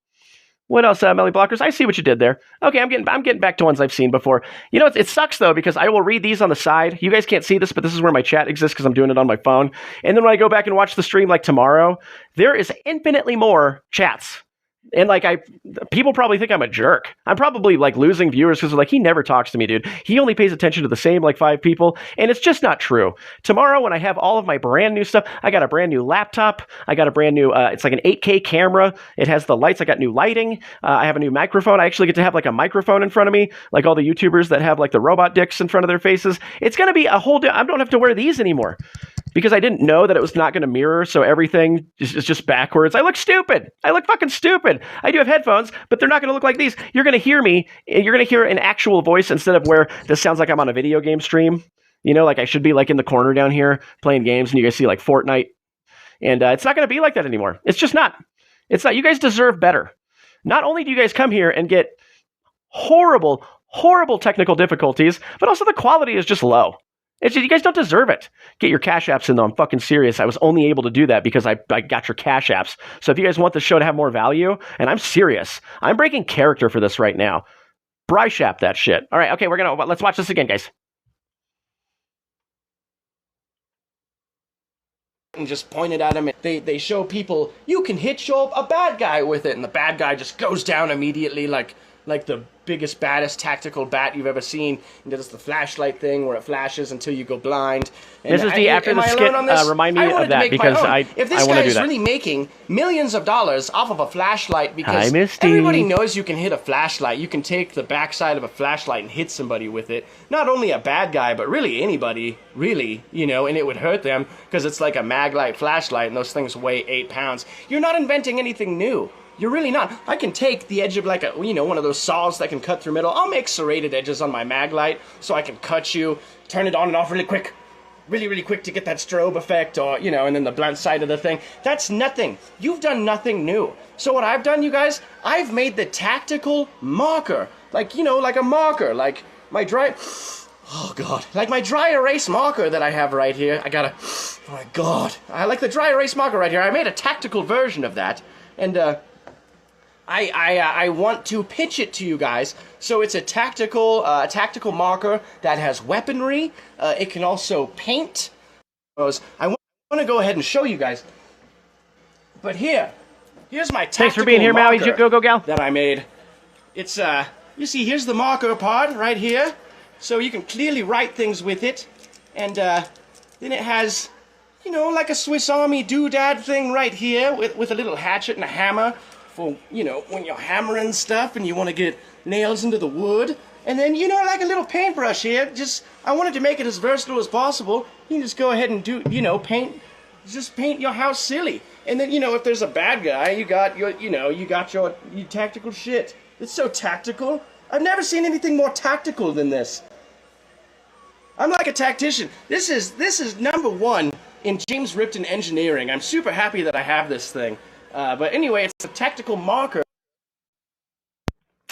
Speaker 2: What else, Melly Blockers? I see what you did there. Okay, I'm getting back to ones I've seen before. You know, it sucks, though, because I will read these on the side. You guys can't see this, but this is where my chat exists because I'm doing it on my phone. And then when I go back and watch the stream like tomorrow, there is infinitely more chats. And like people probably think I'm a jerk. I'm probably like losing viewers because they're like, he never talks to me, dude. He only pays attention to the same like 5 people. And it's just not true. Tomorrow when I have all of my brand new stuff, I got a brand new laptop. I got a brand new, it's like an 8K camera. It has the lights. I got new lighting. I have a new microphone. I actually get to have like a microphone in front of me, like all the YouTubers that have like the robot dicks in front of their faces. It's going to be a whole, I don't have to wear these anymore. Because I didn't know that it was not going to mirror, so everything is just backwards. I look stupid. I look fucking stupid. I do have headphones, but they're not going to look like these. You're going to hear me. You're going to hear an actual voice instead of where this sounds like I'm on a video game stream. You know, like I should be like in the corner down here playing games, and you guys see like Fortnite. And it's not going to be like that anymore. It's just not. It's not. You guys deserve better. Not only do you guys come here and get horrible, horrible technical difficulties, but also the quality is just low. It's just, you guys don't deserve it. Get your cash apps in, though. I'm fucking serious. I was only able to do that because I got your cash apps. So if you guys want the show to have more value, and I'm serious, I'm breaking character for this right now. Bryce Shapp that shit. All right, okay, let's watch this again, guys.
Speaker 6: And just pointed at him. They show people, you can hit a bad guy with it, and the bad guy just goes down immediately like the biggest, baddest tactical bat you've ever seen. And does the flashlight thing where it flashes until you go blind. And
Speaker 2: this is after the skit. Remind me of that because I want to do that.
Speaker 6: If this guy is really making millions of dollars off of a flashlight, because everybody knows you can hit a flashlight. You can take the backside of a flashlight and hit somebody with it. Not only a bad guy, but really anybody, really, you know, and it would hurt them because it's like a Maglite flashlight and those things weigh 8 pounds. You're not inventing anything new. You're really not. I can take the edge of like a, you know, one of those saws that can cut through metal. I'll make serrated edges on my Maglite so I can cut you, turn it on and off really quick. Really, really quick to get that strobe effect or, you know, and then the blunt side of the thing. That's nothing. You've done nothing new. So what I've done, you guys, I've made the tactical marker. Like, you know, like a marker. Like my dry... Oh, God. Like my dry erase marker that I have right here. Oh, my God. I like the dry erase marker right here. I made a tactical version of that. And, I want to pitch it to you guys. So it's a tactical marker that has weaponry. It can also paint. I want to go ahead and show you guys. But here's my tactical
Speaker 2: Thanks for being here, Maui. Go, gal.
Speaker 6: That I made. It's, you see, here's the marker part right here. So you can clearly write things with it. And, then it has, you know, like a Swiss Army doodad thing right here with a little hatchet and a hammer for, you know, when you're hammering stuff and you want to get nails into the wood. And then, you know, like a little paintbrush here, I wanted to make it as versatile as possible. You can just go ahead and do, you know, paint your house silly. And then, you know, if there's a bad guy, you got your tactical shit. It's so tactical. I've never seen anything more tactical than this. I'm like a tactician. This is #1 in James Ripton engineering. I'm super happy that I have this thing. But anyway, it's a tactical marker.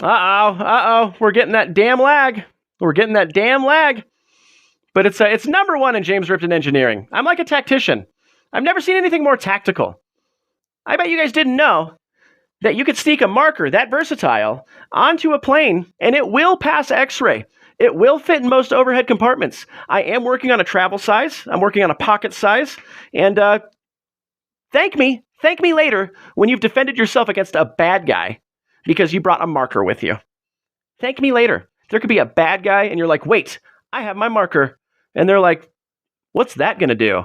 Speaker 2: We're getting that damn lag. But it's #1 in James Ripton engineering. I'm like a tactician. I've never seen anything more tactical. I bet you guys didn't know that you could sneak a marker that versatile onto a plane and it will pass X-ray. It will fit in most overhead compartments. I am working on a travel size. I'm working on a pocket size. And thank me later when you've defended yourself against a bad guy because you brought a marker with you. Thank me later. There could be a bad guy and you're like, wait, I have my marker. And they're like, what's that going to do?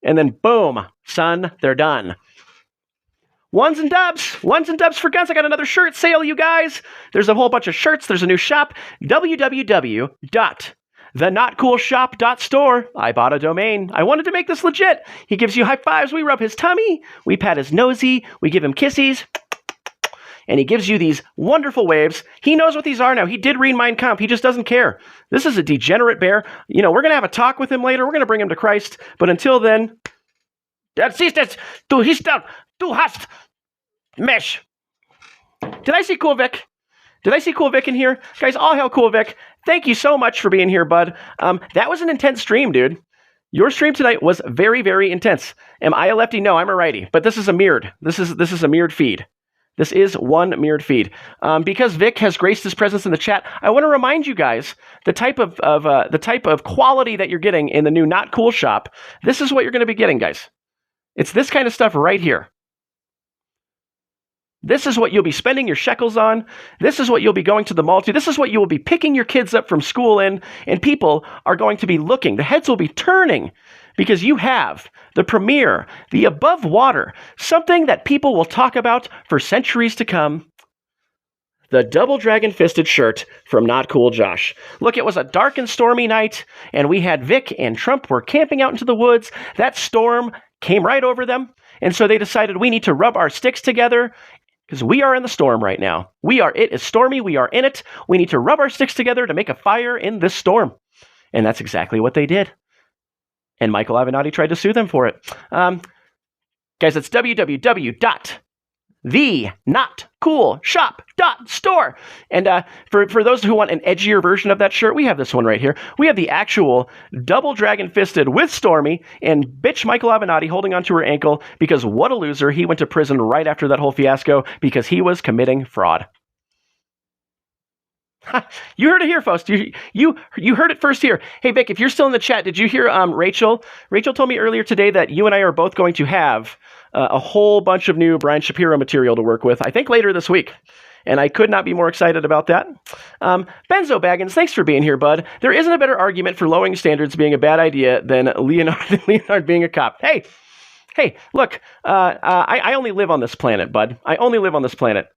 Speaker 2: And then boom, son, they're done. Ones and dubs for guns. I got another shirt sale, you guys. There's a whole bunch of shirts. There's a new shop, www.thenotcoolshop.store. I bought a domain. I wanted to make this legit. He gives you high fives. We rub his tummy. We pat his nosy. We give him kissies. And he gives you these wonderful waves. He knows what these are now. He did read Mein Kampf. He just doesn't care. This is a degenerate bear. You know, we're going to have a talk with him later. We're going to bring him to Christ. But until then, du hast mich. Did I see Cool Vic? Did I see Cool Vic in here? Guys, all hail Cool Vic. Thank you so much for being here, bud. That was an intense stream, dude. Your stream tonight was very, very intense. Am I a lefty? No, I'm a righty. But this is a mirrored. This is a mirrored feed. This is one mirrored feed. Because Vic has graced his presence in the chat, I want to remind you guys the type of quality that you're getting in the new Not Cool shop. This is what you're going to be getting, guys. It's this kind of stuff right here. This is what you'll be spending your shekels on. This is what you'll be going to the mall to. This is what you will be picking your kids up from school in. And people are going to be looking. The heads will be turning because you have the premier, the above water, something that people will talk about for centuries to come. The double dragon-fisted shirt from Not Cool Josh. Look, it was a dark and stormy night, and we had Vic and Trump were camping out into the woods. That storm came right over them, and so they decided we need to rub our sticks together because we are in the storm right now. It is stormy, we are in it. We need to rub our sticks together to make a fire in this storm. And that's exactly what they did. And Michael Avenatti tried to sue them for it. Guys, it's www.thenotcoolshop.store. And for those who want an edgier version of that shirt, we have this one right here. We have the actual double dragon-fisted with Stormy and bitch Michael Avenatti holding onto her ankle because what a loser. He went to prison right after that whole fiasco because he was committing fraud. You heard it here, folks. You heard it first here. Hey, Vic, if you're still in the chat, did you hear Rachel? Rachel told me earlier today that you and I are both going to have a whole bunch of new Brian Shapiro material to work with, I think later this week. And I could not be more excited about that. Benzo Baggins, thanks for being here, bud. There isn't a better argument for lowering standards being a bad idea than Leonard being a cop. Hey, look, I only live on this planet, bud. I only live on this planet.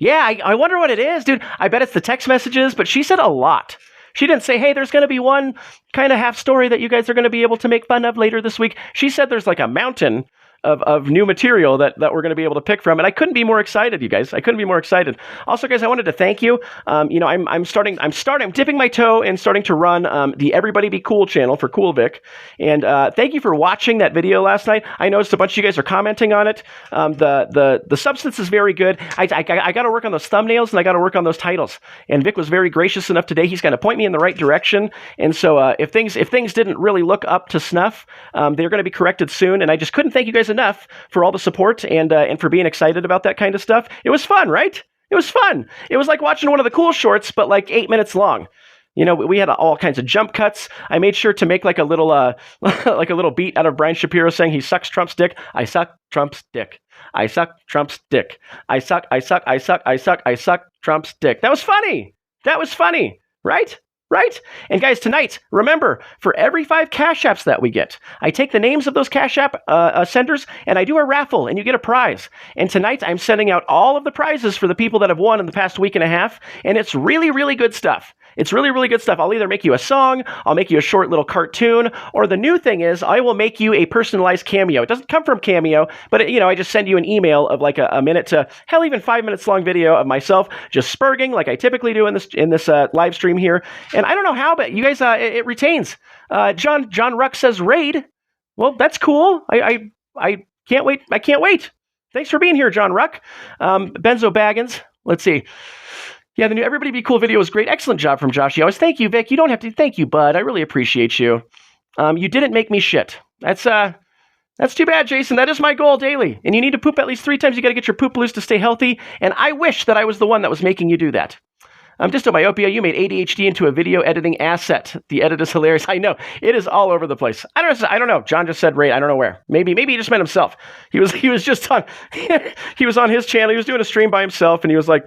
Speaker 2: Yeah, I wonder what it is, dude. I bet it's the text messages, but she said a lot. She didn't say, hey, there's going to be one kind of half story that you guys are going to be able to make fun of later this week. She said there's like a mountain of new material that we're going to be able to pick from. And I couldn't be more excited, you guys. I couldn't be more excited. Also, guys, I wanted to thank you. I'm dipping my toe and starting to run the Everybody Be Cool channel for Cool Vic. And thank you for watching that video last night. I noticed a bunch of you guys are commenting on it. The substance is very good. I got to work on those thumbnails and I got to work on those titles. And Vic was very gracious enough today. He's going to point me in the right direction. And so if things didn't really look up to snuff, they're going to be corrected soon. And I just couldn't thank you guys enough for all the support and for being excited about that kind of stuff. It was fun, right? It was fun. It was like watching one of the Cool shorts, but like 8 minutes long. You know, we had all kinds of jump cuts. I made sure to make like a little like a little beat out of Brian Shapiro saying he sucks Trump's dick. I suck Trump's dick. I suck Trump's dick. I suck Trump's dick. That was funny. That was funny, right? Right? And guys, tonight, remember, for every 5 Cash Apps that we get, I take the names of those Cash App senders and I do a raffle and you get a prize. And tonight, I'm sending out all of the prizes for the people that have won in the past week and a half. And it's really, really good stuff. It's really, really good stuff. I'll either make you a song, I'll make you a short little cartoon, or the new thing is I will make you a personalized cameo. It doesn't come from Cameo, but I just send you an email of like a minute to, hell, even 5 minutes long video of myself just spurging like I typically do in this live stream here. And I don't know how, but you guys, it retains. John Ruck says raid. Well, that's cool. I can't wait. I can't wait. Thanks for being here, John Ruck. Benzo Baggins. Let's see. Yeah, the new Everybody Be Cool video was great. Excellent job from Josh. Always thank you, Vic. You don't have to. Thank you, bud. I really appreciate you. You didn't make me shit. That's too bad, Jason. That is my goal daily. And you need to poop at least 3 times. You got to get your poop loose to stay healthy. And I wish that I was the one that was making you do that. Dystomyopia, you made ADHD into a video editing asset. The edit is hilarious. I know. It is all over the place. I don't know. John just said raid. I don't know where. Maybe he just meant himself. He was just on he was on his channel. He was doing a stream by himself and he was like,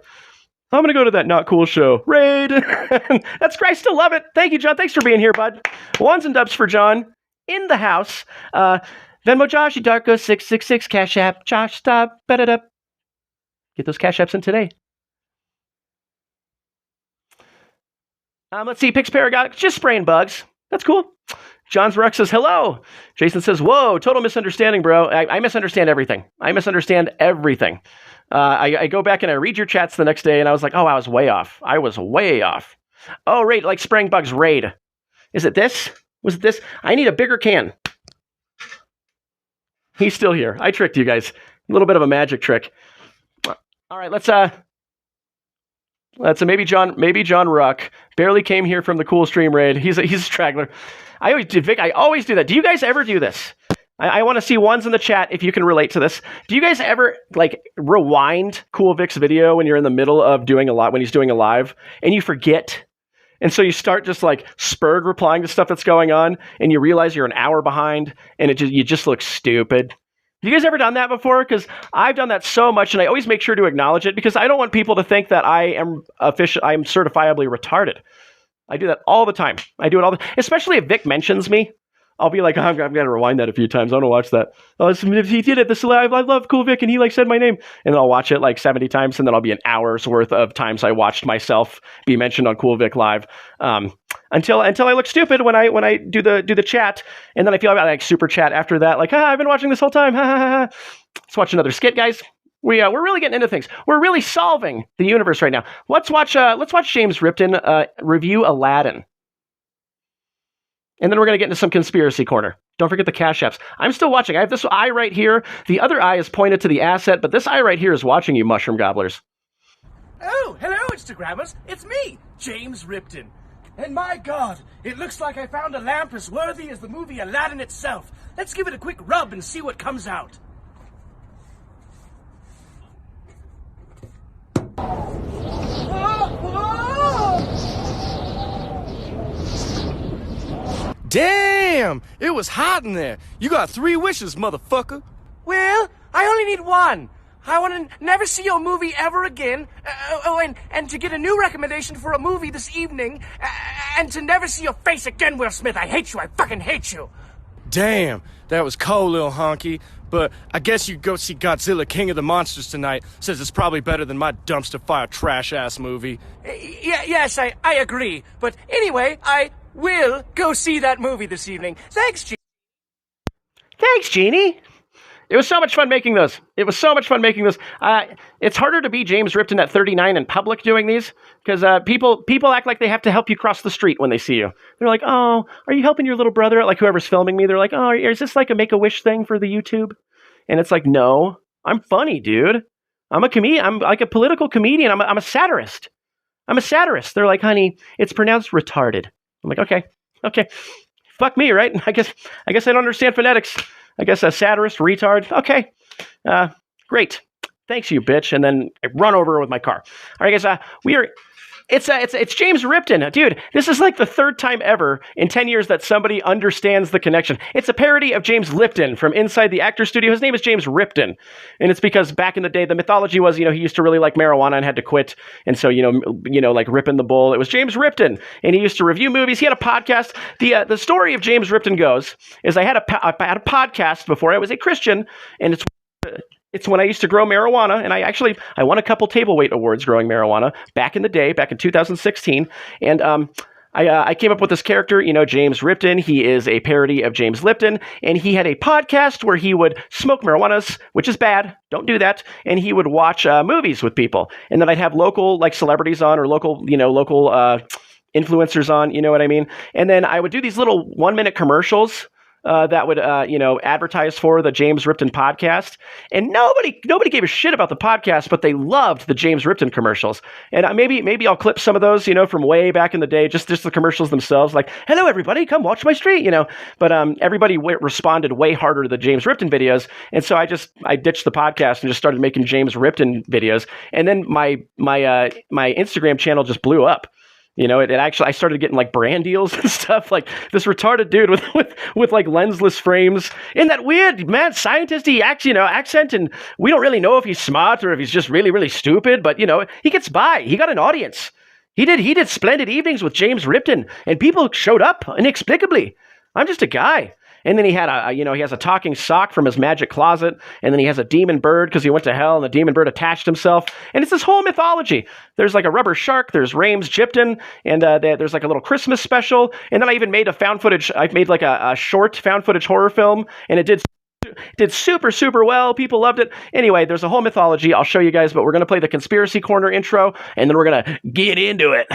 Speaker 2: I'm going to go to that Not Cool show. Raid. That's great. I still love it. Thank you, John. Thanks for being here, bud. Ones and dubs for John in the house. Venmo Josh, Darko 666 Cash App. Josh, stop. Bet it up. Get those Cash Apps in today. Let's see. Pix Paragon, just spraying bugs. That's cool. John's Ruck says, hello. Jason says, whoa, total misunderstanding, bro. I misunderstand everything. I go back and I read your chats the next day and I was like, oh, I was way off. Oh, raid, like spraying bugs, raid. Is it this? Was it this? I need a bigger can. He's still here. I tricked you guys. A little bit of a magic trick. All right, let's maybe John Ruck barely came here from the cool stream raid. He's a straggler. I always do that. Do you guys ever do this? I want to see ones in the chat if you can relate to this. Do you guys ever like rewind Cool Vic's video when you're in the middle of doing when he's doing a live and you forget? And so you start just like spurg replying to stuff that's going on and you realize you're an hour behind and you just look stupid. Have you guys ever done that before? Because I've done that so much and I always make sure to acknowledge it because I don't want people to think that I'm certifiably retarded. I do that all the time. Especially if Vic mentions me. I'll be like, I've got to rewind that a few times. I want to watch that. If he did it this live, I love Cool Vic, and he said my name, and then I'll watch it 70 times, and then I'll be an hour's worth of times I watched myself be mentioned on Cool Vic live, until I look stupid when I do the chat, and then I feel like super chat after that, I've been watching this whole time. Let's watch another skit, guys. We're really getting into things. We're really solving the universe right now. Let's watch James Ripton review Aladdin. And then we're going to get into some conspiracy corner. Don't forget the Cash Apps. I'm still watching. I have this eye right here. The other eye is pointed to the asset, but this eye right here is watching you, mushroom gobblers.
Speaker 6: Oh, hello, Instagrammers. It's me, James Ripton. And my God, it looks like I found a lamp as worthy as the movie Aladdin itself. Let's give it a quick rub and see what comes out. Damn! It was hot in there. You got 3 wishes, motherfucker. Well, I only need 1. I want to never see your movie ever again. And to get a new recommendation for a movie this evening. And to never see your face again, Will Smith. I hate you. I fucking hate you. Damn, that was cold, little honky. But I guess you go see Godzilla King of the Monsters tonight. Says it's probably better than my dumpster fire trash-ass movie. Yes, I agree. But anyway, I will go see that movie this evening. Thanks, Genie.
Speaker 2: Thanks, Genie. It was so much fun making those. It's harder to be James Ripton at 39 in public doing these because people act like they have to help you cross the street when they see you. They're like, oh, are you helping your little brother? Like whoever's filming me, they're like, oh, is this like a Make-A-Wish thing for the YouTube? And it's like, no, I'm funny, dude. I'm a comedian. I'm like a political comedian. I'm a satirist. They're like, honey, it's pronounced retarded. I'm like, okay. Fuck me, right? I guess I don't understand phonetics. I guess a satirist, retard. Okay. Great. Thanks, you bitch. And then I run over with my car. All right, guys. We are It's James Ripton. Dude, this is like the third time ever in 10 years that somebody understands the connection. It's a parody of James Lipton from Inside the Actors Studio. His name is James Ripton. And it's because back in the day, the mythology was, he used to really like marijuana and had to quit. And so, like ripping the bull. It was James Ripton. And he used to review movies. He had a podcast. The story of James Ripton goes, is I had a podcast before I was a Christian, and it's when I used to grow marijuana, and I won a couple table weight awards growing marijuana back in the day, back in 2016. And I came up with this character, James Ripton. He is a parody of James Lipton, and he had a podcast where he would smoke marijuanas, which is bad. Don't do that. And he would watch movies with people. And then I'd have local celebrities on, or local influencers on, you know what I mean? And then I would do these little 1-minute commercials that would, advertise for the James Ripton podcast. And nobody gave a shit about the podcast, but they loved the James Ripton commercials. And maybe I'll clip some of those, from way back in the day, just the commercials themselves, like, hello, everybody, come watch my street, But everybody responded way harder to the James Ripton videos. And so I ditched the podcast and just started making James Ripton videos. And then my Instagram channel just blew up. It actually, I started getting like brand deals and stuff, like this retarded dude with like lensless frames and that weird mad scientisty accent. And we don't really know if he's smart or if he's just really, really stupid, but he gets by. He got an audience. He did splendid evenings with James Ripton, and people showed up inexplicably. I'm just a guy. And then he had he has a talking sock from his magic closet. And then he has a demon bird because he went to hell and the demon bird attached himself. And it's this whole mythology. There's like a rubber shark. There's Rames Gypton. And there's like a little Christmas special. And then I even made a found footage. I made like a short found footage horror film. And it did super, super well. People loved it. Anyway, there's a whole mythology. I'll show you guys. But we're going to play the Conspiracy Corner intro. And then we're going to get into it.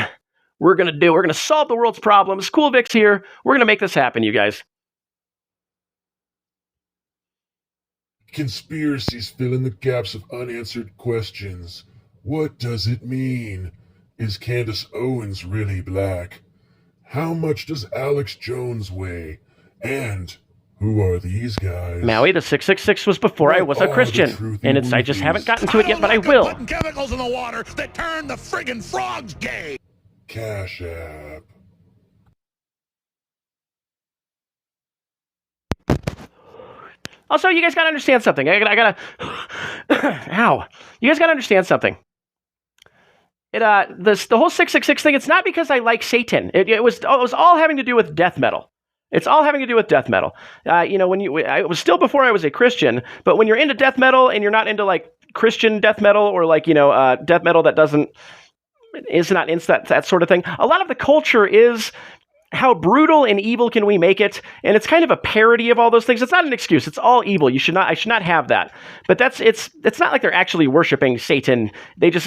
Speaker 2: We're going to solve the world's problems. Cool Vic's here. We're going to make this happen, you guys.
Speaker 3: Conspiracies fill in the gaps of unanswered questions. What does it mean? Is Candace Owens really black? How much does Alex Jones weigh? And who are these guys?
Speaker 2: Maui, the 666 was before I was a Christian. And I just haven't gotten to it yet, but I will.
Speaker 7: Putting chemicals in the water that turn the friggin' frogs gay.
Speaker 3: Cash App.
Speaker 2: Also, you guys got to understand something. I gotta ow. You guys got to understand something. The whole 666 thing, it's not because I like Satan. It was all having to do with death metal. It's all having to do with death metal. It was still before I was a Christian, but when you're into death metal and you're not into like Christian death metal or like, death metal that is not into that sort of thing, a lot of the culture is how brutal and evil can we make it? And it's kind of a parody of all those things. It's not an excuse. It's all evil. I should not have that. But it's not like they're actually worshiping Satan. It's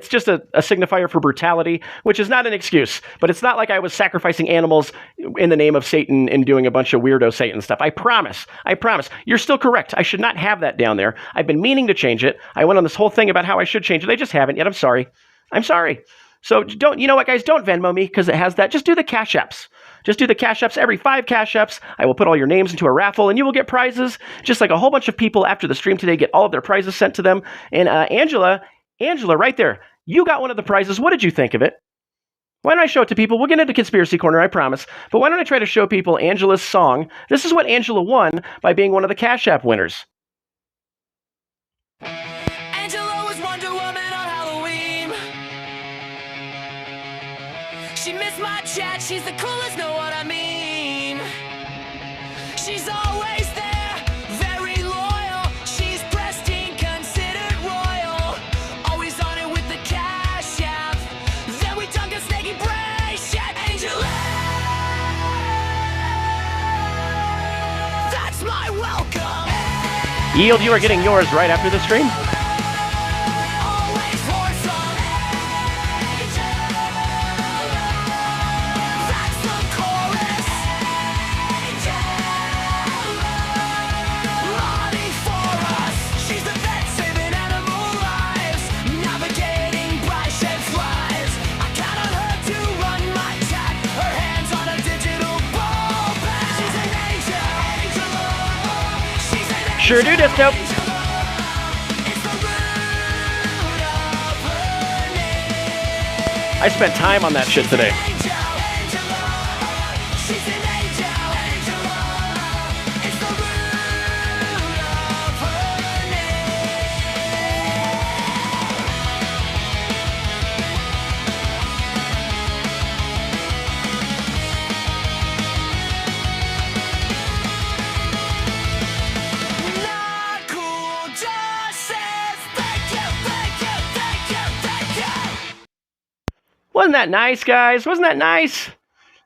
Speaker 2: just a signifier for brutality, which is not an excuse. But it's not like I was sacrificing animals in the name of Satan and doing a bunch of weirdo Satan stuff. I promise. You're still correct. I should not have that down there. I've been meaning to change it. I went on this whole thing about how I should change it. I just haven't yet. I'm sorry. So don't, you know what, guys, don't Venmo me because it has that. Just do the Cash Apps. Just do the Cash Apps. Every 5 Cash Apps, I will put all your names into a raffle and you will get prizes. Just like a whole bunch of people after the stream today get all of their prizes sent to them. And Angela, right there, you got one of the prizes. What did you think of it? Why don't I show it to people? We'll get into Conspiracy Corner, I promise. But why don't I try to show people Angela's song? This is what Angela won by being one of the Cash App winners.
Speaker 8: She missed my chat, she's the coolest, know what I mean? She's always there, very loyal. She's pristine, considered royal. Always on it with the Cash App. Then we tongue a snaky brace, yeah, Angela. That's my welcome.
Speaker 2: Yield, you are getting yours right after the stream. Sure do, Disco. I spent time on that shit today. Wasn't that nice, guys? Wasn't that nice?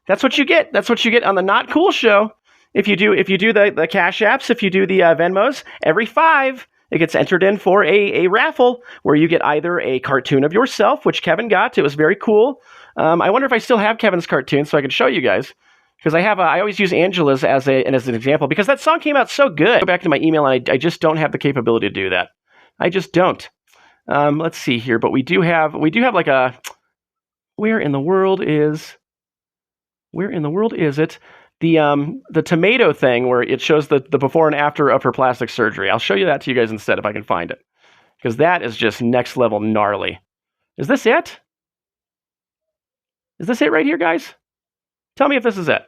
Speaker 2: That's what you get. That's what you get on the Not Cool Show. If you do the Cash Apps, if you do the Venmos, every 5, it gets entered in for a raffle where you get either a cartoon of yourself, which Kevin got. It was very cool. I wonder if I still have Kevin's cartoon so I can show you guys. Because I always use Angela's as an example because that song came out so good. Go back to my email and I just don't have the capability to do that. I just don't. Let's see here, but we do have like a. Where in the world is it? The tomato thing where it shows the before and after of her plastic surgery. I'll show you that to you guys instead if I can find it. Because that is just next level gnarly. Is this it? Is this it right here, guys? Tell me if this is it.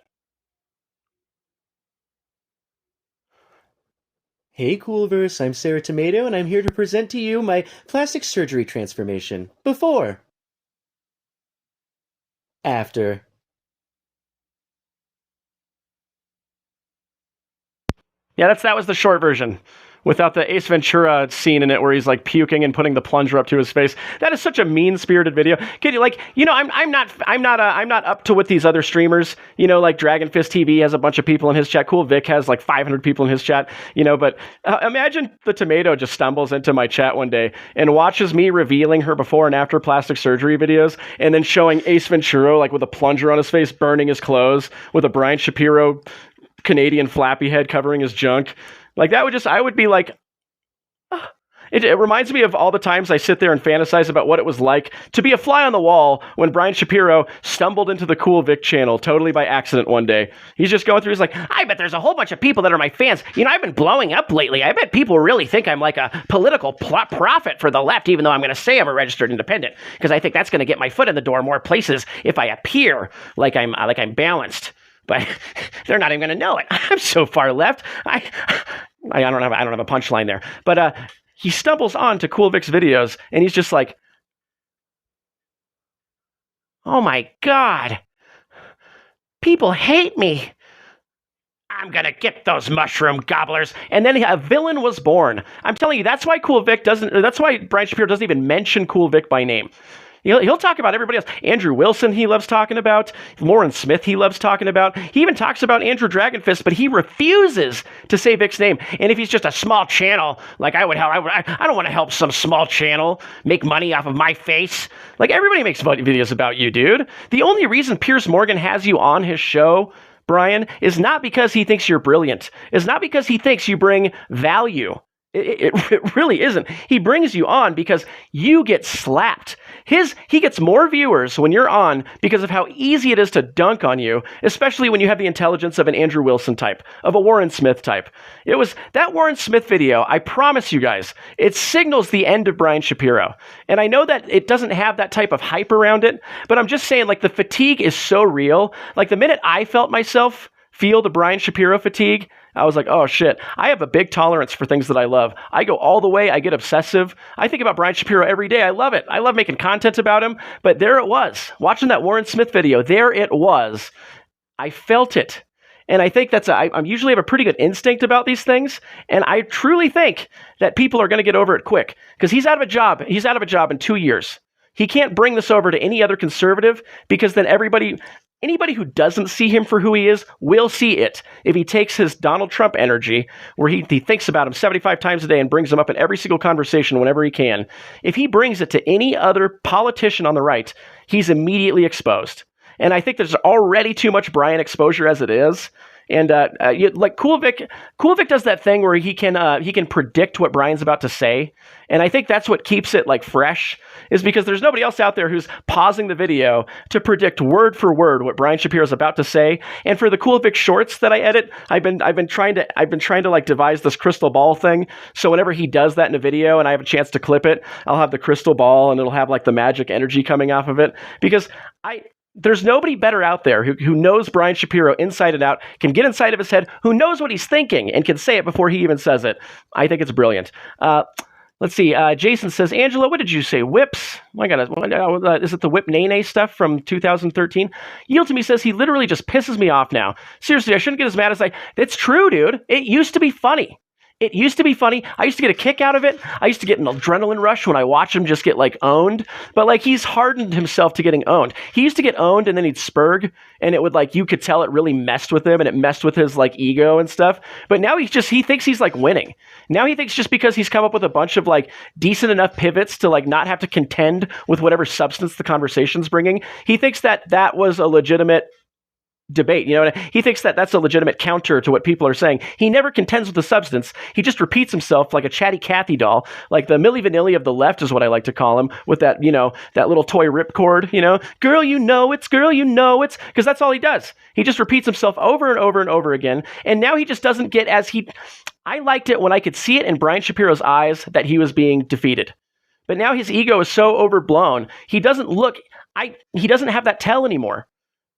Speaker 9: Hey Coolverse, I'm Sarah Tomato and I'm here to present to you my plastic surgery transformation. Before. After.
Speaker 2: Yeah, that was the short version. Without the Ace Ventura scene in it where he's like puking and putting the plunger up to his face. That is such a mean-spirited video. Can you I'm not up to what these other streamers, like Dragon Fist TV has a bunch of people in his chat. Cool Vic has like 500 people in his chat, but imagine the tomato just stumbles into my chat one day and watches me revealing her before and after plastic surgery videos and then showing Ace Ventura like with a plunger on his face, burning his clothes with a Brian Shapiro Canadian flappy head covering his junk. Like I would be like, it reminds me of all the times I sit there and fantasize about what it was like to be a fly on the wall when Brian Shapiro stumbled into the Cool Vic channel totally by accident one day. He's just going through, he's like, I bet there's a whole bunch of people that are my fans. I've been blowing up lately. I bet people really think I'm like a political prophet for the left, even though I'm going to say I'm a registered independent, because I think that's going to get my foot in the door more places if I appear like I'm balanced. But they're not even going to know it. I'm so far left. I don't have a punchline there. But he stumbles on to Cool Vic's videos, and he's just like, oh my God, people hate me. I'm going to get those mushroom gobblers. And then a villain was born. I'm telling you, that's why that's why Brian Shapiro doesn't even mention Cool Vic by name. He'll talk about everybody else. Andrew Wilson he loves talking about. Lauren Smith he loves talking about. He even talks about Andrew Dragonfist, but he refuses to say Vic's name. And if he's just a small channel, like I don't want to help some small channel make money off of my face. Like everybody makes videos about you, dude. The only reason Piers Morgan has you on his show, Brian, is not because he thinks you're brilliant. It's not because he thinks you bring value. It really isn't. He brings you on because you get slapped. He gets more viewers when you're on because of how easy it is to dunk on you, especially when you have the intelligence of an Andrew Wilson type, of a Warren Smith type. It was that Warren Smith video, I promise you guys, it signals the end of Brian Shapiro. And I know that it doesn't have that type of hype around it, but I'm just saying, like, the fatigue is so real. Like, the minute I felt myself feel the Brian Shapiro fatigue, I was like, oh shit, I have a big tolerance for things that I love. I go all the way, I get obsessive. I think about Brian Shapiro every day. I love it. I love making content about him. But there it was, watching that Warren Smith video, there it was. I felt it. And I think I usually have a pretty good instinct about these things. And I truly think that people are going to get over it quick. Because he's out of a job. He's out of a job in 2 years. He can't bring this over to any other conservative because then anybody who doesn't see him for who he is will see it if he takes his Donald Trump energy, where he thinks about him 75 times a day and brings him up in every single conversation whenever he can. If he brings it to any other politician on the right, he's immediately exposed. And I think there's already too much Brian exposure as it is. And like Cool Vic does that thing where he can predict what Brian's about to say, and I think that's what keeps it like fresh, is because there's nobody else out there who's pausing the video to predict word for word what Brian Shapiro's about to say. And for the Cool Vic shorts that I edit, I've been trying to like devise this crystal ball thing. So whenever he does that in a video and I have a chance to clip it, I'll have the crystal ball and it'll have like the magic energy coming off of it, because there's nobody better out there who knows Brian Shapiro inside and out, can get inside of his head, who knows what he's thinking and can say it before he even says it. I think it's brilliant. Let's see. Jason says, Angela, what did you say? Whips? My God, is it the Whip Nene stuff from 2013? Yield to Me says he literally just pisses me off now. Seriously, I shouldn't get as mad as It's true, dude. It used to be funny. It used to be funny. I used to get a kick out of it. I used to get an adrenaline rush when I watch him just get like owned. But like he's hardened himself to getting owned. He used to get owned and then he'd spurg, and it would like, you could tell it really messed with him and it messed with his like ego and stuff. But now he thinks he's like winning. Now he thinks just because he's come up with a bunch of like decent enough pivots to like not have to contend with whatever substance the conversation's bringing, he thinks that was a legitimate debate. He thinks that's a legitimate counter to what people are saying. He never contends with the substance. He just repeats himself like a chatty Cathy doll, like the Milli Vanilli of the left is what I like to call him, with that, that little toy ripcord, girl, it's, because that's all he does. He just repeats himself over and over and over again. And now he just doesn't get I liked it when I could see it in Brian Shapiro's eyes that he was being defeated. But now his ego is so overblown. He doesn't have that tell anymore.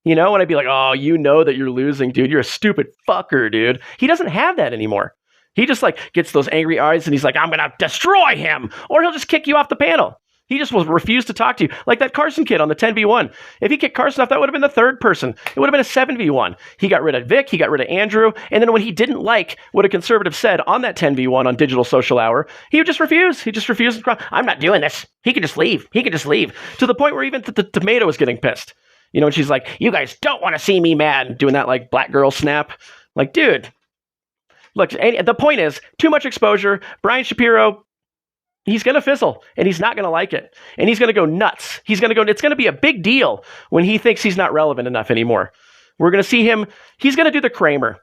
Speaker 2: And I'd be like, oh, that you're losing, dude. You're a stupid fucker, dude. He doesn't have that anymore. He just like gets those angry eyes and he's like, I'm going to destroy him. Or he'll just kick you off the panel. He just will refuse to talk to you. Like that Carson kid on the 10v1. If he kicked Carson off, that would have been the third person. It would have been a 7v1. He got rid of Vic. He got rid of Andrew. And then when he didn't like what a conservative said on that 10v1 on Digital Social Hour, he would just refuse. He just refused. I'm not doing this. He could just leave. To the point where even the tomato was getting pissed. And she's like, you guys don't want to see me mad, doing that like black girl snap. Like, dude, look, the point is too much exposure. Brian Shapiro, he's going to fizzle and he's not going to like it. And he's going to go nuts. It's going to be a big deal when he thinks he's not relevant enough anymore. We're going to see him. He's going to do the Kramer.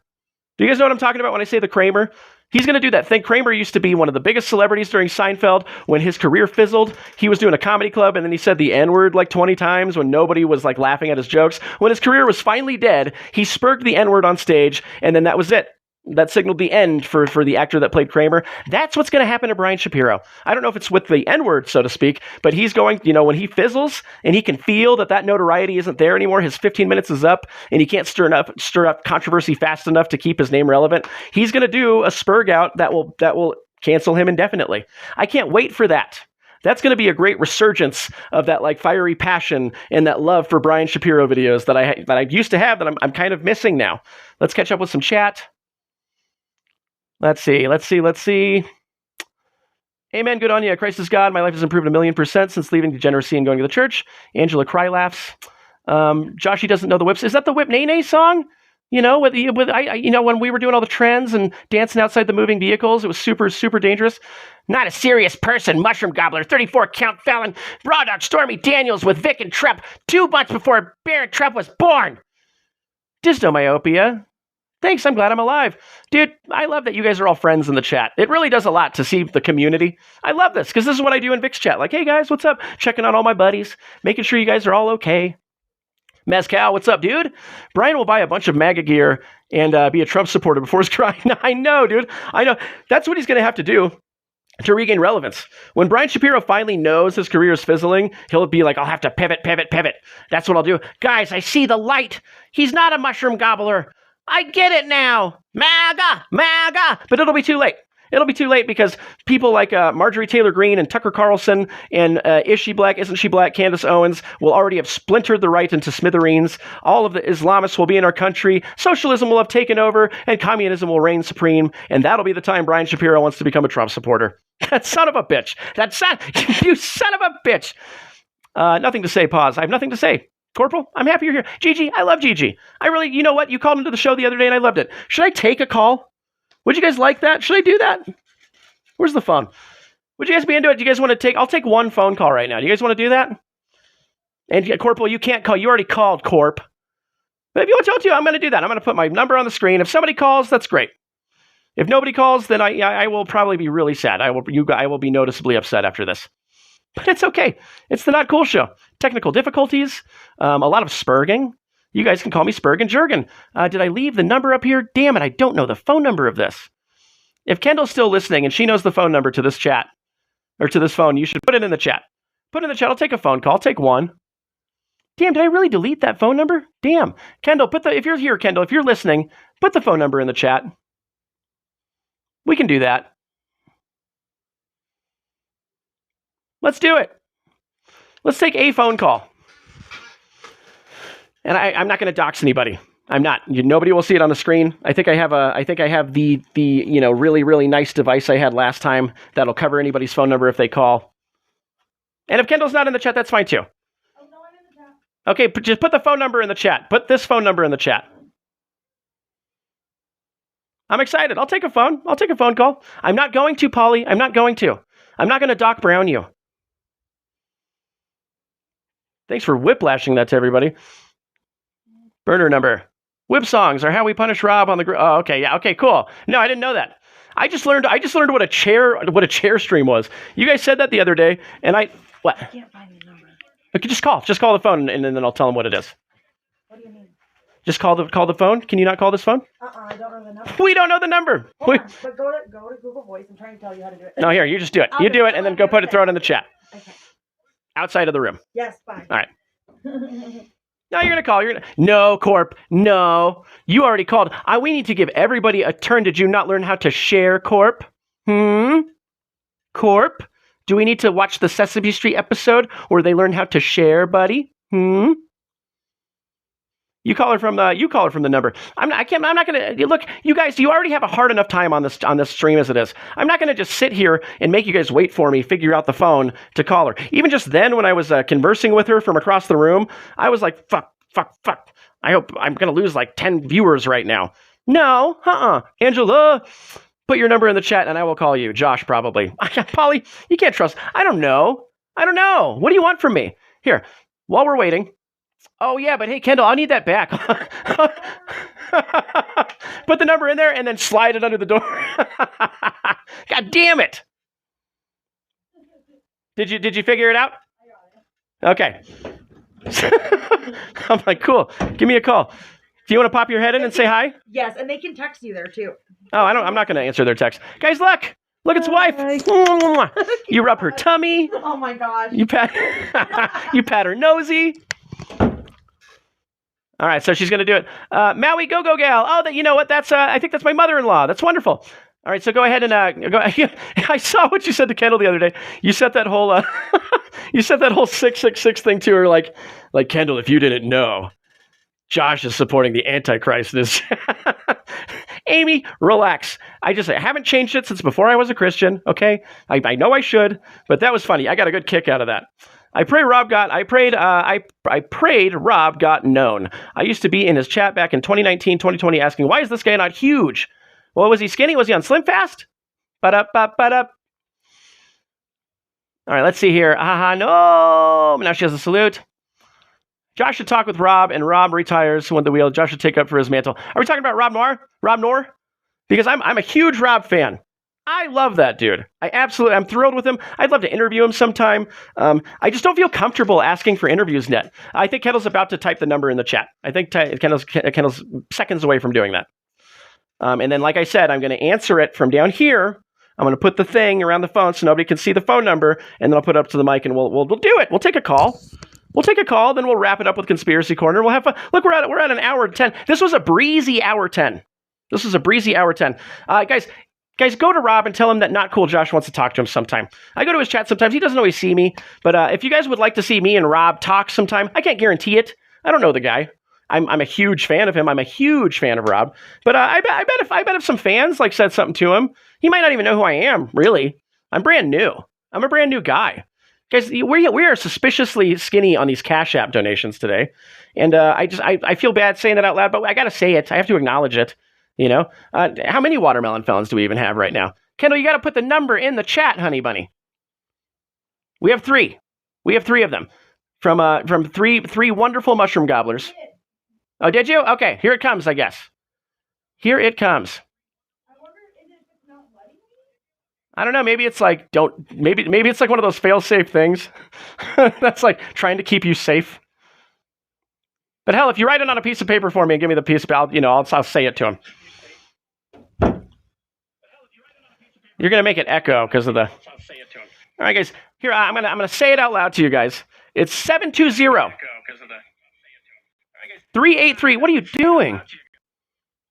Speaker 2: Do you guys know what I'm talking about when I say the Kramer? He's going to do that thing. Kramer used to be one of the biggest celebrities during Seinfeld. When his career fizzled, he was doing a comedy club and then he said the N-word like 20 times when nobody was like laughing at his jokes. When his career was finally dead, he spurged the N-word on stage and then that was it. That signaled the end for the actor that played Kramer. That's what's going to happen to Brian Shapiro. I don't know if it's with the N-word, so to speak, but he's going, when he fizzles and he can feel that notoriety isn't there anymore, his 15 minutes is up and he can't stir up controversy fast enough to keep his name relevant. He's going to do a spurg out that will cancel him indefinitely. I can't wait for that. That's going to be a great resurgence of that like fiery passion and that love for Brian Shapiro videos that I used to have that I'm kind of missing now. Let's catch up with some chat. Let's see. Amen. Good on you. Christ is God. My life has improved 1,000,000% since leaving degeneracy and going to the church. Angela cry laughs. Joshy doesn't know the whips. Is that the Whip Nene song? When we were doing all the trends and dancing outside the moving vehicles, it was super, super dangerous. Not a serious person. Mushroom Gobbler, 34 count felon. Raw Dog Stormy Daniels with Vic and Trepp 2 months before Barrett Trepp was born. Dysnomyopia. Thanks, I'm glad I'm alive. Dude, I love that you guys are all friends in the chat. It really does a lot to see the community. I love this, because this is what I do in Vic's chat. Like, hey guys, what's up? Checking on all my buddies, making sure you guys are all okay. Mezcal, what's up, dude? Brian will buy a bunch of MAGA gear and be a Trump supporter before his crying. I know, dude. I know. That's what he's going to have to do to regain relevance. When Brian Shapiro finally knows his career is fizzling, he'll be like, I'll have to pivot. That's what I'll do. Guys, I see the light. He's not a mushroom gobbler. I get it now. MAGA. But it'll be too late. It'll be too late because people like Marjorie Taylor Greene and Tucker Carlson and Is She Black, Isn't She Black, Candace Owens will already have splintered the right into smithereens. All of the Islamists will be in our country. Socialism will have taken over and communism will reign supreme. And that'll be the time Brian Shapiro wants to become a Trump supporter. That son of a bitch. You son of a bitch. Nothing to say. Pause. I have nothing to say. Corporal, I'm happy you're here. Gigi, I love Gigi. I really, you know what? You called into the show the other day and I loved it. Should I take a call? Would you guys like that? Should I do that? Where's the phone? Would you guys be into it? Do you guys want to take, I'll take one phone call right now. Do you guys want to do that? And Corporal, you can't call. You already called, Corp. But if you want to, I'm going to do that. I'm going to put my number on the screen. If somebody calls, that's great. If nobody calls, then I will probably be really sad. I will be noticeably upset after this. But it's okay. It's the Not Cool Show. Technical difficulties, a lot of spurging. You guys can call me Spurg and Jurgen. Did I leave the number up here? Damn it, I don't know the phone number of this. If Kendall's still listening and she knows the phone number to this chat, or to this phone, you should put it in the chat. Put it in the chat. I'll take a phone call. I'll take one. Damn, did I really delete that phone number? Damn. Kendall, if you're here, Kendall, if you're listening, put the phone number in the chat. We can do that. Let's do it. Let's take a phone call. And I'm not going to dox anybody. I'm not. Nobody will see it on the screen. I think I have the really, really nice device I had last time that'll cover anybody's phone number if they call. And if Kendall's not in the chat, that's fine too. Oh, no, I'm in the chat. Okay, just put the phone number in the chat. Put this phone number in the chat. I'm excited. I'll take a phone. I'll take a phone call. I'm not going to, Polly. I'm not going to. I'm not going to Doc Brown you. Thanks for whiplashing that to everybody. Burner number. Whip songs are how we punish Rob on the group. Oh, okay, yeah, okay, cool. No, I didn't know that. I just learned what a chair stream was. You guys said that the other day, and what? I can't find the number. Okay, just call the phone, and then I'll tell them what it is. What do you mean? Just call the phone. Can you not call this phone?
Speaker 10: I don't know the number.
Speaker 2: We don't know the number.
Speaker 10: Hold on, but go to Google Voice. I'm trying to tell you how to do it.
Speaker 2: No, here, you just do it. You do it, and then go throw it in the chat.
Speaker 10: Okay.
Speaker 2: Outside of the room.
Speaker 10: Yes, fine.
Speaker 2: All right. No, you're going to call. No, Corp. No. You already called. We need to give everybody a turn. Did you not learn how to share, Corp? Corp? Do we need to watch the Sesame Street episode where they learn how to share, buddy? You call her from the number. I'm not going to look. You guys, you already have a hard enough time on this stream as it is. I'm not going to just sit here and make you guys wait for me, figure out the phone to call her. Even just then, when I was conversing with her from across the room, I was like, fuck. I hope I'm going to lose like 10 viewers right now. No, Angela, put your number in the chat and I will call you. Josh, probably. Polly, you can't trust. I don't know. What do you want from me? Here, while we're waiting. Oh, yeah, but hey, Kendall, I need that back. Put the number in there and then slide it under the door. God damn it. Did you figure it out? Okay. I'm like, cool. Give me a call. Do you want to pop your head in and say hi?
Speaker 10: Yes, and they can text you there too.
Speaker 2: Oh, I'm not going to answer their text. Guys, look, it's wife. You rub her tummy.
Speaker 10: Oh my gosh.
Speaker 2: You pat her nosy. All right, so she's going to do it. Maui Go Gal. Oh, you know what? That's I think that's my mother-in-law. That's wonderful. All right, so go ahead and go. I saw what you said to Kendall the other day. You set that whole 666 thing to her, like Kendall. If you didn't know, Josh is supporting the Antichrist. Amy, relax. I haven't changed it since before I was a Christian. Okay, I know I should, but that was funny. I got a good kick out of that. I prayed Rob got known. I used to be in his chat back in 2019, 2020 asking, why is this guy not huge? Well, was he skinny? Was he on Slim Fast? Ba-da-ba-ba-da. All right, let's see here. No. Now she has a salute. Josh should talk with Rob, and Rob retires when the wheel. Josh should take up for his mantle. Are we talking about Rob Noir? Rob Noir? Because I'm a huge Rob fan. I love that dude. I'm thrilled with him. I'd love to interview him sometime. I just don't feel comfortable asking for interviews yet. I think Kendall's about to type the number in the chat. I think Kendall's seconds away from doing that. And then, like I said, I'm going to answer it from down here. I'm going to put the thing around the phone so nobody can see the phone number, and then I'll put it up to the mic, and we'll do it. We'll take a call. Then we'll wrap it up with Conspiracy Corner. We'll have fun. Look, we're at an hour 10. This was a breezy hour 10. Guys, go to Rob and tell him that Not Cool Josh wants to talk to him sometime. I go to his chat sometimes. He doesn't always see me. But if you guys would like to see me and Rob talk sometime, I can't guarantee it. I don't know the guy. I'm a huge fan of him. I'm a huge fan of Rob. But I bet if some fans said something to him, he might not even know who I am, really. I'm brand new. I'm a brand new guy. Guys, we are suspiciously skinny on these Cash App donations today. And I feel bad saying that out loud, but I got to say it. I have to acknowledge it. You know, how many watermelon felons do we even have right now? Kendall, you got to put the number in the chat, honey bunny. We have 3. We have 3 of them from three wonderful mushroom gobblers. Oh, did you? Okay, here it comes, I guess. Here it comes. I don't know. Maybe it's like maybe it's like one of those fail-safe things. That's like trying to keep you safe. But hell, if you write it on a piece of paper for me and give me the piece, I'll say it to him. You're gonna make it echo because of the. All right, guys. Here, I'm gonna say it out loud to you guys. It's 720 383. What are you doing?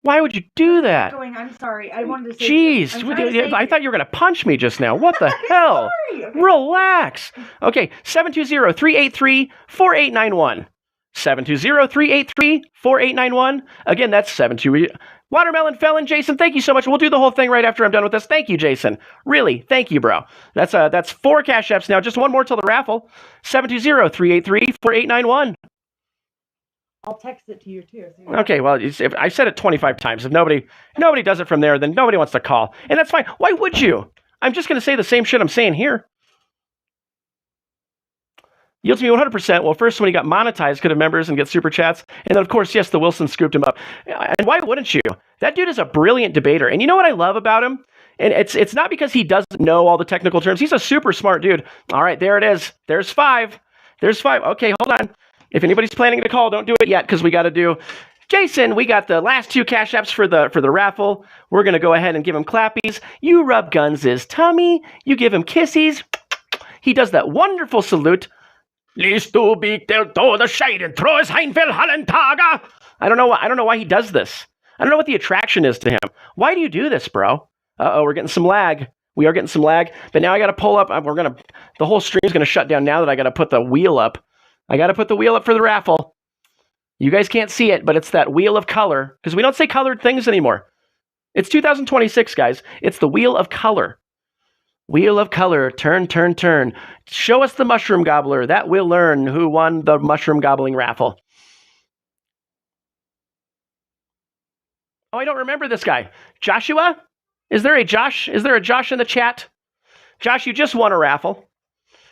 Speaker 2: Why would you do that?
Speaker 10: I'm sorry. I wanted to say.
Speaker 2: Jeez, I thought you were going to punch me just now. What the hell?
Speaker 10: Sorry. Okay.
Speaker 2: Relax. Okay, 720-383-4891. 720-383-4891. Again, that's 720. Watermelon Felon, Jason, thank you so much. We'll do the whole thing right after I'm done with this. Thank you, Jason. Really, thank you, bro. That's 4 Cash Apps now. Just one more till the raffle. 720-383-4891.
Speaker 10: I'll text it to you too.
Speaker 2: Okay, well, if I said it 25 times. If nobody does it from there, then nobody wants to call. And that's fine. Why would you? I'm just going to say the same shit I'm saying here. Yields me 100%. Well, first, when he got monetized, could have members and get super chats. And then, of course, yes, the Wilson scooped him up. And why wouldn't you? That dude is a brilliant debater. And you know what I love about him? And it's not because he doesn't know all the technical terms. He's a super smart dude. All right, there it is. There's 5. There's 5. Okay, hold on. If anybody's planning to call, don't do it yet because we got to do. Jason, we got the last 2 Cash Apps for the raffle. We're going to go ahead and give him clappies. You rub Guns' tummy. You give him kissies. He does that wonderful salute. Liest du biegt der Tode Scheiden, Troes Heinfeld Hallentager. I don't know why he does this. I don't know what the attraction is to him. Why do you do this, bro? Uh-oh, we're getting some lag. We are getting some lag. But now I got to pull up. The whole stream's going to shut down now that I got to put the wheel up. I got to put the wheel up for the raffle. You guys can't see it, but it's that wheel of color. Because we don't say colored things anymore. It's 2026, guys. It's the wheel of color. Wheel of color. Turn, turn, turn. Show us the mushroom gobbler. That we'll learn who won the mushroom gobbling raffle. Oh, I don't remember this guy. Joshua? Is there a Josh? Is there a Josh in the chat? Josh, you just won a raffle.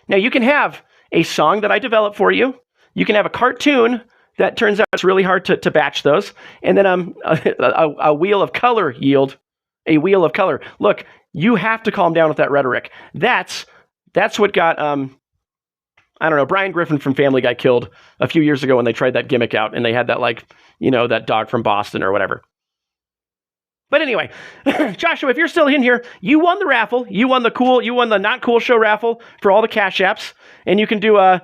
Speaker 2: Now, you can have a song that I developed for you. You can have a cartoon that turns out it's really hard to batch those. And then a wheel of color yield. A wheel of color. Look, you have to calm down with that rhetoric. That's what got, I don't know, Brian Griffin from Family Guy killed a few years ago when they tried that gimmick out. And they had that, that dog from Boston or whatever. But anyway, Joshua, if you're still in here, you won the raffle. You won the Not Cool Show raffle for all the Cash Apps. And you can do a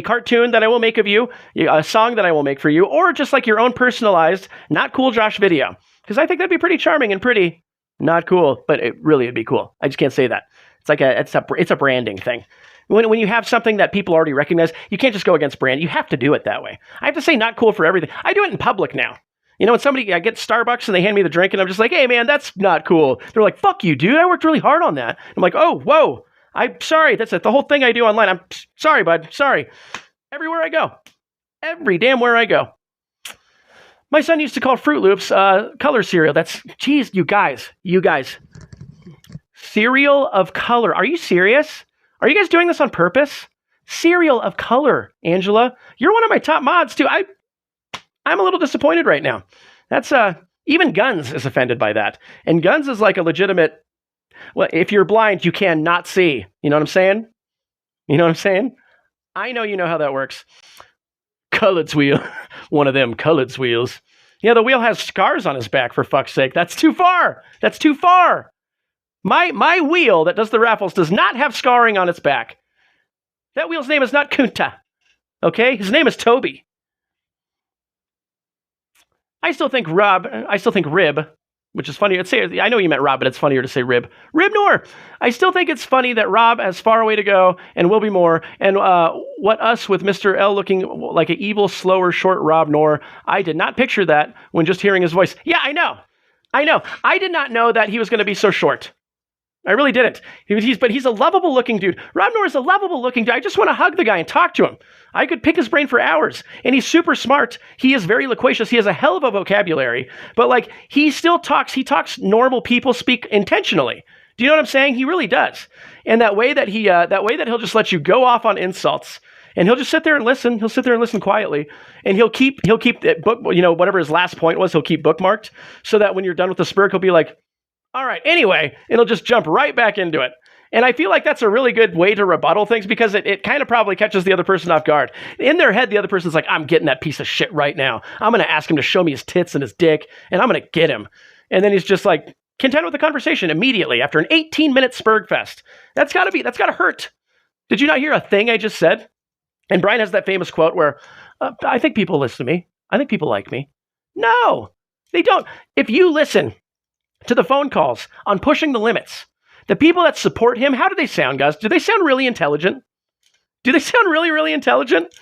Speaker 2: cartoon that I will make of you, a song that I will make for you, or just like your own personalized Not Cool Josh video. Because I think that'd be pretty charming and pretty not cool, but it'd be cool. I just can't say that. It's like it's a branding thing. When you have something that people already recognize, you can't just go against brand. You have to do it that way. I have to say not cool for everything. I do it in public now. You know, when I get Starbucks and they hand me the drink and I'm just like, hey, man, that's not cool. They're like, fuck you, dude. I worked really hard on that. I'm like, oh, whoa. I'm sorry. That's it. The whole thing I do online. I'm sorry, bud. Sorry. Everywhere I go. Every damn where I go. My son used to call Fruit Loops color cereal. Geez, you guys. Cereal of color. Are you serious? Are you guys doing this on purpose? Cereal of color, Angela. You're one of my top mods, too. I'm a little disappointed right now. That's even Guns is offended by that. And Guns is like a legitimate, well, if you're blind, you cannot see. You know what I'm saying? I know you know how that works. Colored's wheel. One of them Colored's wheels. Yeah, the wheel has scars on his back, for fuck's sake. That's too far. My wheel that does the raffles does not have scarring on its back. That wheel's name is not Kunta. Okay? His name is Toby. I still think Rib, which is funny. I know you meant Rob, but it's funnier to say Rib. Rib Noor. I still think it's funny that Rob has far away to go and will be more. And what us with Mr. L looking like an evil, slower, short Rob Noor. I did not picture that when just hearing his voice. Yeah, I know. I did not know that he was going to be so short. I really didn't. But he's a lovable looking dude. Rob Noor is a lovable looking dude. I just want to hug the guy and talk to him. I could pick his brain for hours. And he's super smart. He is very loquacious. He has a hell of a vocabulary. But he still talks. He talks normal people speak intentionally. Do you know what I'm saying? He really does. And that way that he'll just let you go off on insults And he'll just sit there and listen. He'll sit there and listen quietly, and he'll keep that book, whatever his last point was, he'll keep bookmarked so that when you're done with the spurt, he'll be like, all right, anyway, and he'll just jump right back into it. And I feel like that's a really good way to rebuttal things because it kind of probably catches the other person off guard. In their head, the other person's like, I'm getting that piece of shit right now. I'm going to ask him to show me his tits and his dick, and I'm going to get him. And then he's just like content with the conversation immediately after an 18-minute Spurgfest. That's got to hurt. Did you not hear a thing I just said? And Brian has that famous quote where, I think people listen to me. I think people like me. No, they don't. If you listen to the phone calls on Pushing the Limits, the people that support him, how do they sound, guys? Do they sound really intelligent? Do they sound really, really intelligent?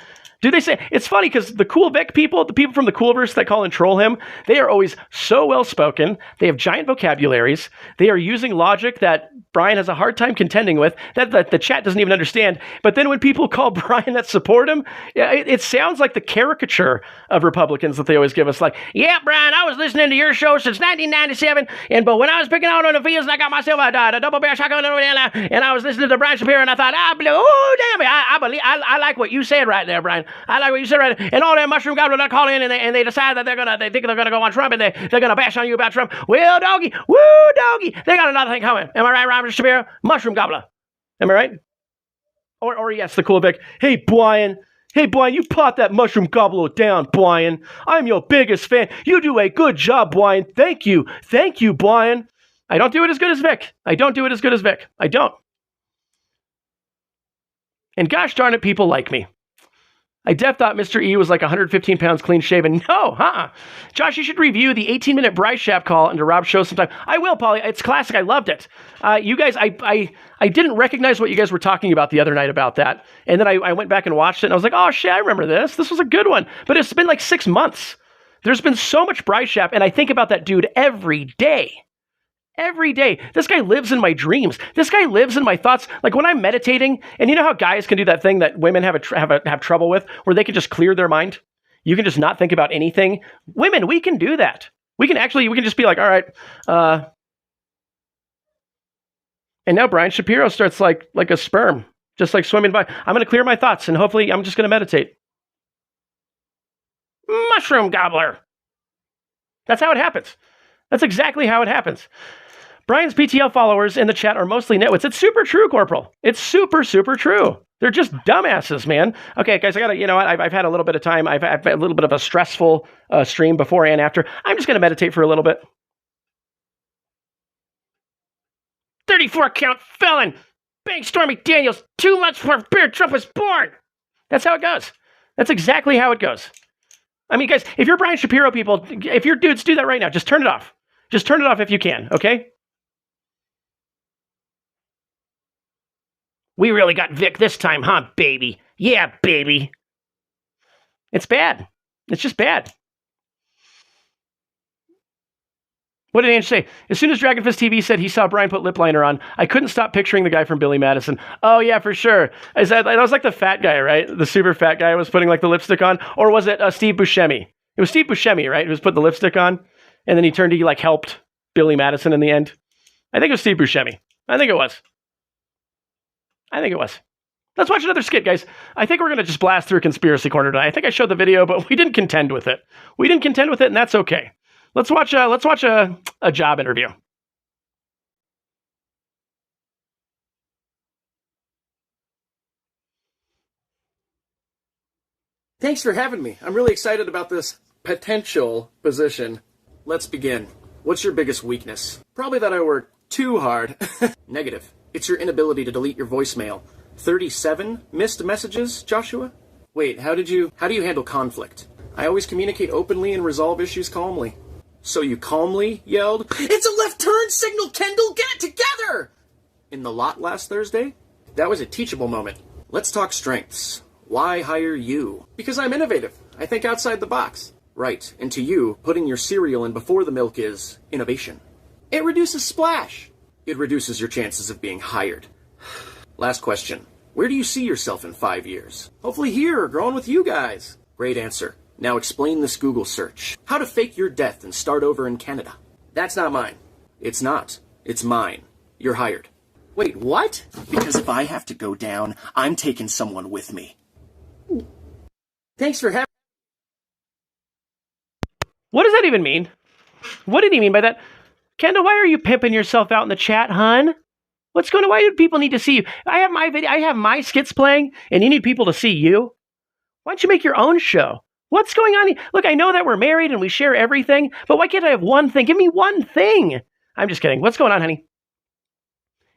Speaker 2: Do they say, it's funny because the Cool Vic people, the people from the Coolverse that call and troll him, they are always so well-spoken. They have giant vocabularies. They are using logic that Brian has a hard time contending with, that the chat doesn't even understand. But then when people call Brian that support him, it sounds like the caricature of Republicans that they always give us. Like, yeah, Brian, I was listening to your show since 1997, but when I was picking out on the fields and I got myself a double-barrel shotgun and I was listening to Brian Shapiro and I thought, oh, damn it, I like what you said right there, Brian. I like what you said right there. And all that mushroom gobblers that call in and they decide that they think they're gonna go on Trump and they're gonna bash on you about Trump. Well, doggy, woo, doggy, they got another thing coming. Am I right, Robert Shapiro? Mushroom gobbler. Am I right? Or yes, the Cool Vic. Hey, Brian, you pot that mushroom gobbler down, Brian. I'm your biggest fan. You do a good job, Brian. Thank you, Brian. I don't do it as good as Vic. I don't. And gosh darn it, people like me. I thought Mr. E was like 115 pounds clean shaven. No, Josh, you should review the 18-minute Bryce Shap call into Rob's show sometime. I will, Paulie. It's classic. I loved it. You guys, I didn't recognize what you guys were talking about the other night about that. And then I went back and watched it, and I was like, oh, shit, I remember this. This was a good one. But it's been like 6 months. There's been so much Bryce Shap, and I think about that dude every day. Every day. This guy lives in my dreams. This guy lives in my thoughts. Like when I'm meditating, and you know how guys can do that thing that women have trouble with, where they can just clear their mind? You can just not think about anything. Women, we can do that. We can just be like, all right. And now Brian Shapiro starts like a sperm, just like swimming by. I'm going to clear my thoughts, and hopefully I'm just going to meditate. Mushroom gobbler. That's how it happens. That's exactly how it happens. Brian's PTL followers in the chat are mostly nitwits. It's super true, Corporal. It's super, super true. They're just dumbasses, man. Okay, guys, I gotta, you know what? I've had a little bit of time. I've had a little bit of a stressful stream before and after. I'm just gonna meditate for a little bit. 34 count felon. Bang Stormy Daniels. 2 months before Bear Trump was born. That's how it goes. That's exactly how it goes. I mean, guys, if you're Brian Shapiro people, if you're dudes, do that right now. Just turn it off. Just turn it off if you can, okay? We really got Vic this time, huh, baby? Yeah, baby. It's bad. It's just bad. What did Ange say? As soon as Dragonfist TV said he saw Brian put lip liner on, I couldn't stop picturing the guy from Billy Madison. Oh, yeah, for sure. That was like the fat guy, right? The super fat guy was putting like the lipstick on. Or was it Steve Buscemi? It was Steve Buscemi, right? Who was putting the lipstick on. And then he turned to like helped Billy Madison in the end. I think it was Steve Buscemi. I think it was. Let's watch another skit, guys. I think we're going to just blast through Conspiracy Corner tonight. I think I showed the video, but we didn't contend with it. And that's okay. Let's watch a job interview.
Speaker 11: Thanks for having me. I'm really excited about this potential position. Let's begin. What's your biggest weakness? Probably that I work too hard. Negative. It's your inability to delete your voicemail. 37 missed messages, Joshua? Wait, how do you handle conflict? I always communicate openly and resolve issues calmly. So you calmly yelled, "It's a left turn signal, Kendall! Get it together!" in the lot last Thursday? That was a teachable moment. Let's talk strengths. Why hire you? Because I'm innovative. I think outside the box. Right, and to you, putting your cereal in before the milk is innovation. It reduces splash. It reduces your chances of being hired. Last question. Where do you see yourself in 5 years? Hopefully here, growing with you guys. Great answer. Now explain this Google search. How to fake your death and start over in Canada. That's not mine. It's not. It's mine. You're hired. Wait, what? Because if I have to go down, I'm taking someone with me. Thanks for having.
Speaker 2: What does that even mean? What did he mean by that? Kendall, why are you pimping yourself out in the chat, hun? What's going on? Why do people need to see you? I have my video, I have my skits playing, and you need people to see you? Why don't you make your own show? What's going on here? Look, I know that we're married and we share everything, but why can't I have one thing? Give me one thing. I'm just kidding. What's going on, honey?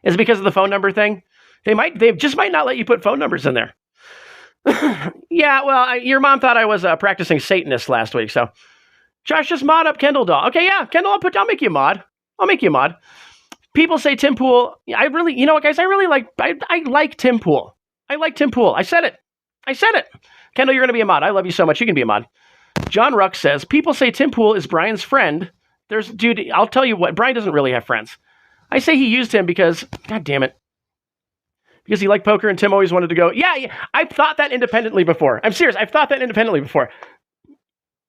Speaker 2: Is it because of the phone number thing? They just might not let you put phone numbers in there. Yeah, well, your mom thought I was practicing Satanist last week, so. Josh, just mod up Kendall doll. Okay, yeah, Kendall, I'll make you a mod. I'll make you a mod. People say Tim Pool. I really, you know what, guys? I like Tim Pool. I like Tim Pool. I said it. Kendall, you're going to be a mod. I love you so much. You can be a mod. John Ruck says, people say Tim Pool is Brian's friend. Dude, I'll tell you what, Brian doesn't really have friends. I say he used him because, God damn it. Because he liked poker and Tim always wanted to go. Yeah, I've thought that independently before. I'm serious. I've thought that independently before.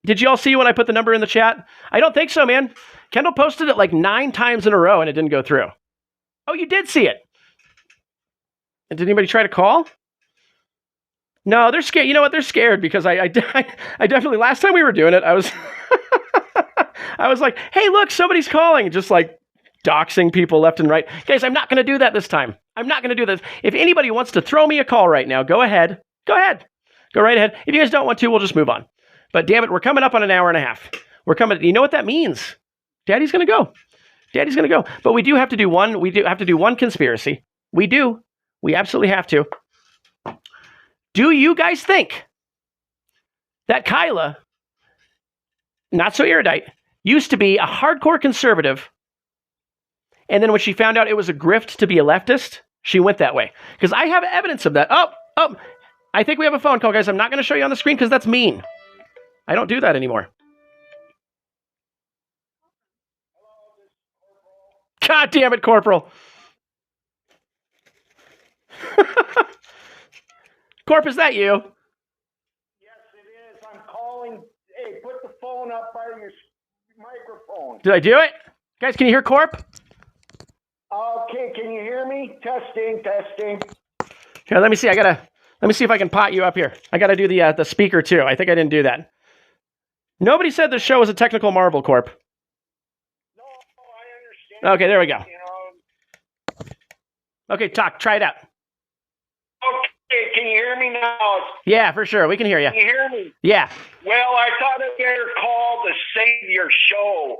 Speaker 2: Did you all see when I put the number in the chat? I don't think so, man. Kendall posted it like 9 times in a row and it didn't go through. Oh, you did see it. And did anybody try to call? No, they're scared. You know what? They're scared because I definitely, last time we were doing it, I was, I was like, hey, look, somebody's calling. Just like doxing people left and right. Guys, I'm not going to do that this time. I'm not going to do this. If anybody wants to throw me a call right now, go ahead. Go ahead. Go right ahead. If you guys don't want to, we'll just move on. But damn it, we're coming up on an hour and a half. We're coming. You know what that means? Daddy's going to go. Daddy's going to go. But we do have to do one. We do have to do one conspiracy. We do. We absolutely have to. Do you guys think that Kyla, not so erudite, used to be a hardcore conservative, and then when she found out it was a grift to be a leftist, she went that way? Because I have evidence of that. Oh, I think we have a phone call, guys. I'm not going to show you on the screen because that's mean. I don't do that anymore. God damn it, Corporal. Corp, is that you?
Speaker 12: Yes, it is. I'm calling. Hey, put the phone up by your microphone.
Speaker 2: Did I do it? Guys, can you hear Corp?
Speaker 12: Okay, can you hear me? Testing.
Speaker 2: Here, let me see. Let me see if I can pot you up here. I gotta do the speaker too. I think I didn't do that. Nobody said the show was a technical marvel, Corp.
Speaker 12: No, I understand.
Speaker 2: Okay, there we go.
Speaker 12: You know.
Speaker 2: Okay, try it out.
Speaker 12: Okay, can you hear me now?
Speaker 2: Yeah, for sure. We can hear you.
Speaker 12: Can you hear me?
Speaker 2: Yeah.
Speaker 12: Well, I thought I'd better call to save your show.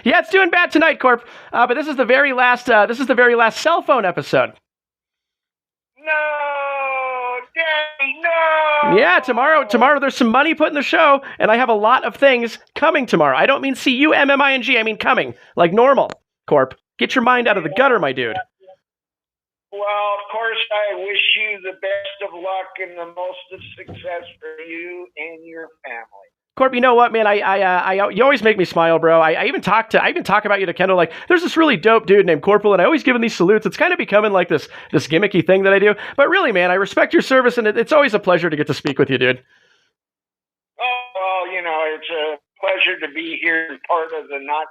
Speaker 2: Yeah, it's doing bad tonight, Corp. But this is the very last. This is the very last cell phone episode.
Speaker 12: No, Daddy, no.
Speaker 2: Yeah, tomorrow there's some money put in the show, and I have a lot of things coming tomorrow. I don't mean C-U-M-M-I-N-G. I mean coming, like normal, Corp. Get your mind out of the gutter, my dude.
Speaker 12: Well, of course, I wish you the best of luck and the most of success for you and your family.
Speaker 2: Corp, you know what, man? You always make me smile, bro. I even talk about you to Kendall. Like, there's this really dope dude named Corporal, and I always give him these salutes. It's kind of becoming like this gimmicky thing that I do. But really, man, I respect your service, and it's always a pleasure to get to speak with you, dude.
Speaker 12: Oh, well, you know, it's a pleasure to be here and part of the not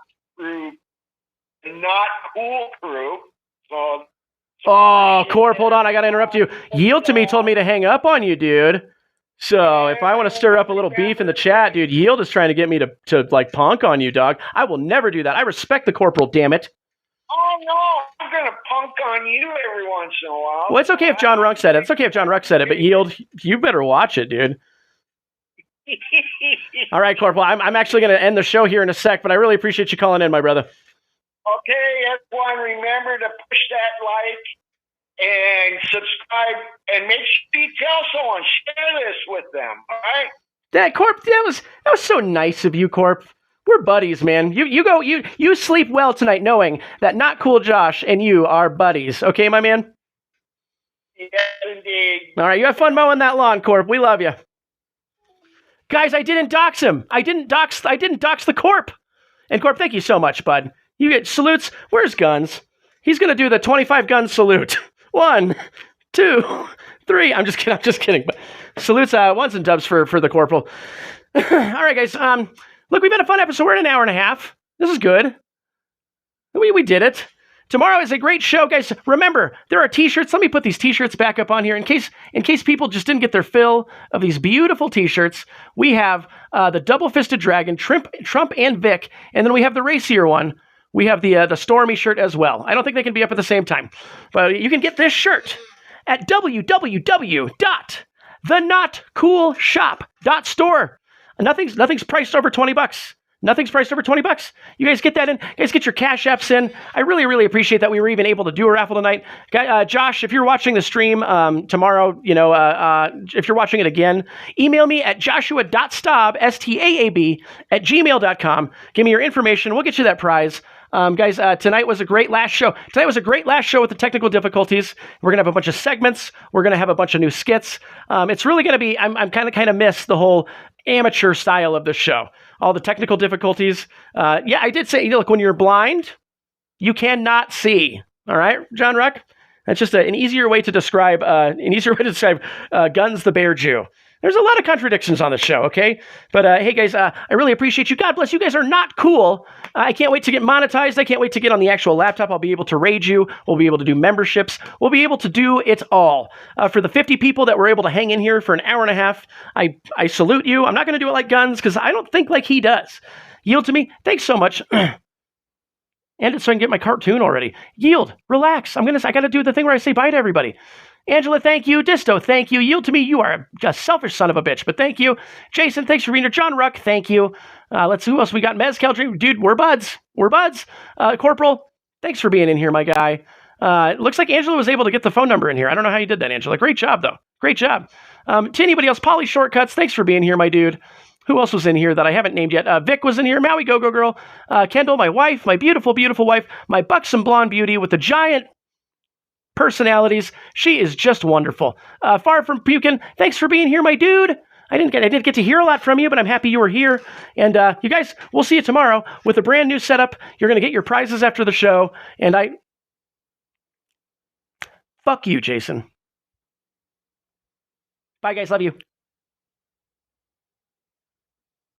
Speaker 12: cool crew. So.
Speaker 2: Oh, Corp, hold on. I got to interrupt you. Yield to Me told me to hang up on you, dude. So if I want to stir up a little beef in the chat, dude, Yield is trying to get me to like punk on you, dog. I will never do that. I respect the Corporal, damn it.
Speaker 12: Oh, no, I'm going to punk on you every once in a while.
Speaker 2: Well, it's okay if John Ruck said it. It's okay if John Ruck said it, but Yield, you better watch it, dude. All right, Corporal, I'm actually going to end the show here in a sec, but I really appreciate you calling in, my brother.
Speaker 12: Okay, everyone, remember to push that like and subscribe, and make sure you tell someone, share this with them, all right?
Speaker 2: Corp, that was so nice of you, Corp. We're buddies, man. You sleep well tonight knowing that Not Cool Josh and you are buddies. Okay, my man?
Speaker 12: Yes, indeed.
Speaker 2: All right, you have fun mowing that lawn, Corp. We love you. Guys, I didn't dox him. I didn't dox the Corp. And Corp, thank you so much, bud. You get salutes. Where's Guns? He's going to do the 25 gun salute. 1, 2, 3. I'm just kidding. But salutes, ones and dubs for the Corporal. All right, guys. Look, we've had a fun episode. We're at an hour and a half. This is good. We did it. Tomorrow is a great show, guys. Remember, there are t-shirts. Let me put these t-shirts back up on here in case people just didn't get their fill of these beautiful t-shirts. We have the double-fisted dragon, Trump and Vic, and then we have the racier one. We have the Stormy shirt as well. I don't think they can be up at the same time, but you can get this shirt at www.thenotcoolshop.store. Nothing's priced over $20. Nothing's priced over $20. You guys get that in. Guys, get your cash apps in. I really, really appreciate that we were even able to do a raffle tonight. Josh, if you're watching the stream tomorrow, if you're watching it again, email me at joshua.staab, S-T-A-A-B, @gmail.com. Give me your information. We'll get you that prize. Guys, tonight was a great last show. Tonight was a great last show with the technical difficulties. We're going to have a bunch of segments. We're going to have a bunch of new skits. It's really going to be, I'm kind of miss the whole amateur style of the show. All the technical difficulties. Yeah, I did say, look, when you're blind, you cannot see. All right, John Ruck? That's just an easier way to describe, Guns the Bear Jew. There's a lot of contradictions on the show, okay? But hey, guys, I really appreciate you. God bless. You guys are not cool. I can't wait to get monetized. I can't wait to get on the actual laptop. I'll be able to raid you. We'll be able to do memberships. We'll be able to do it all. For the 50 people that were able to hang in here for an hour and a half, I salute you. I'm not going to do it like Guns because I don't think like he does. Yield to me. Thanks so much. And so I can get my cartoon already. Yield. Relax. I got to do the thing where I say bye to everybody. Angela, thank you. Disto, thank you. Yield to me. You are a selfish son of a bitch, but thank you. Jason, thanks for being here. John Ruck, thank you. Let's see who else we got. Mezcal, dude, we're buds. We're buds. Corporal, thanks for being in here, my guy. Looks like Angela was able to get the phone number in here. I don't know how you did that, Angela. Great job, though. Great job. To anybody else, Polly Shortcuts, thanks for being here, my dude. Who else was in here that I haven't named yet? Vic was in here. Maui Go-Go Girl. Kendall, my wife, my beautiful, beautiful wife. My buxom blonde beauty with the giant personalities. She is just wonderful. Far from puking. Thanks for being here, my dude. I didn't get to hear a lot from you, but I'm happy you were here. And you guys, we'll see you tomorrow with a brand new setup. You're going to get your prizes after the show. And fuck you, Jason. Bye, guys. Love you.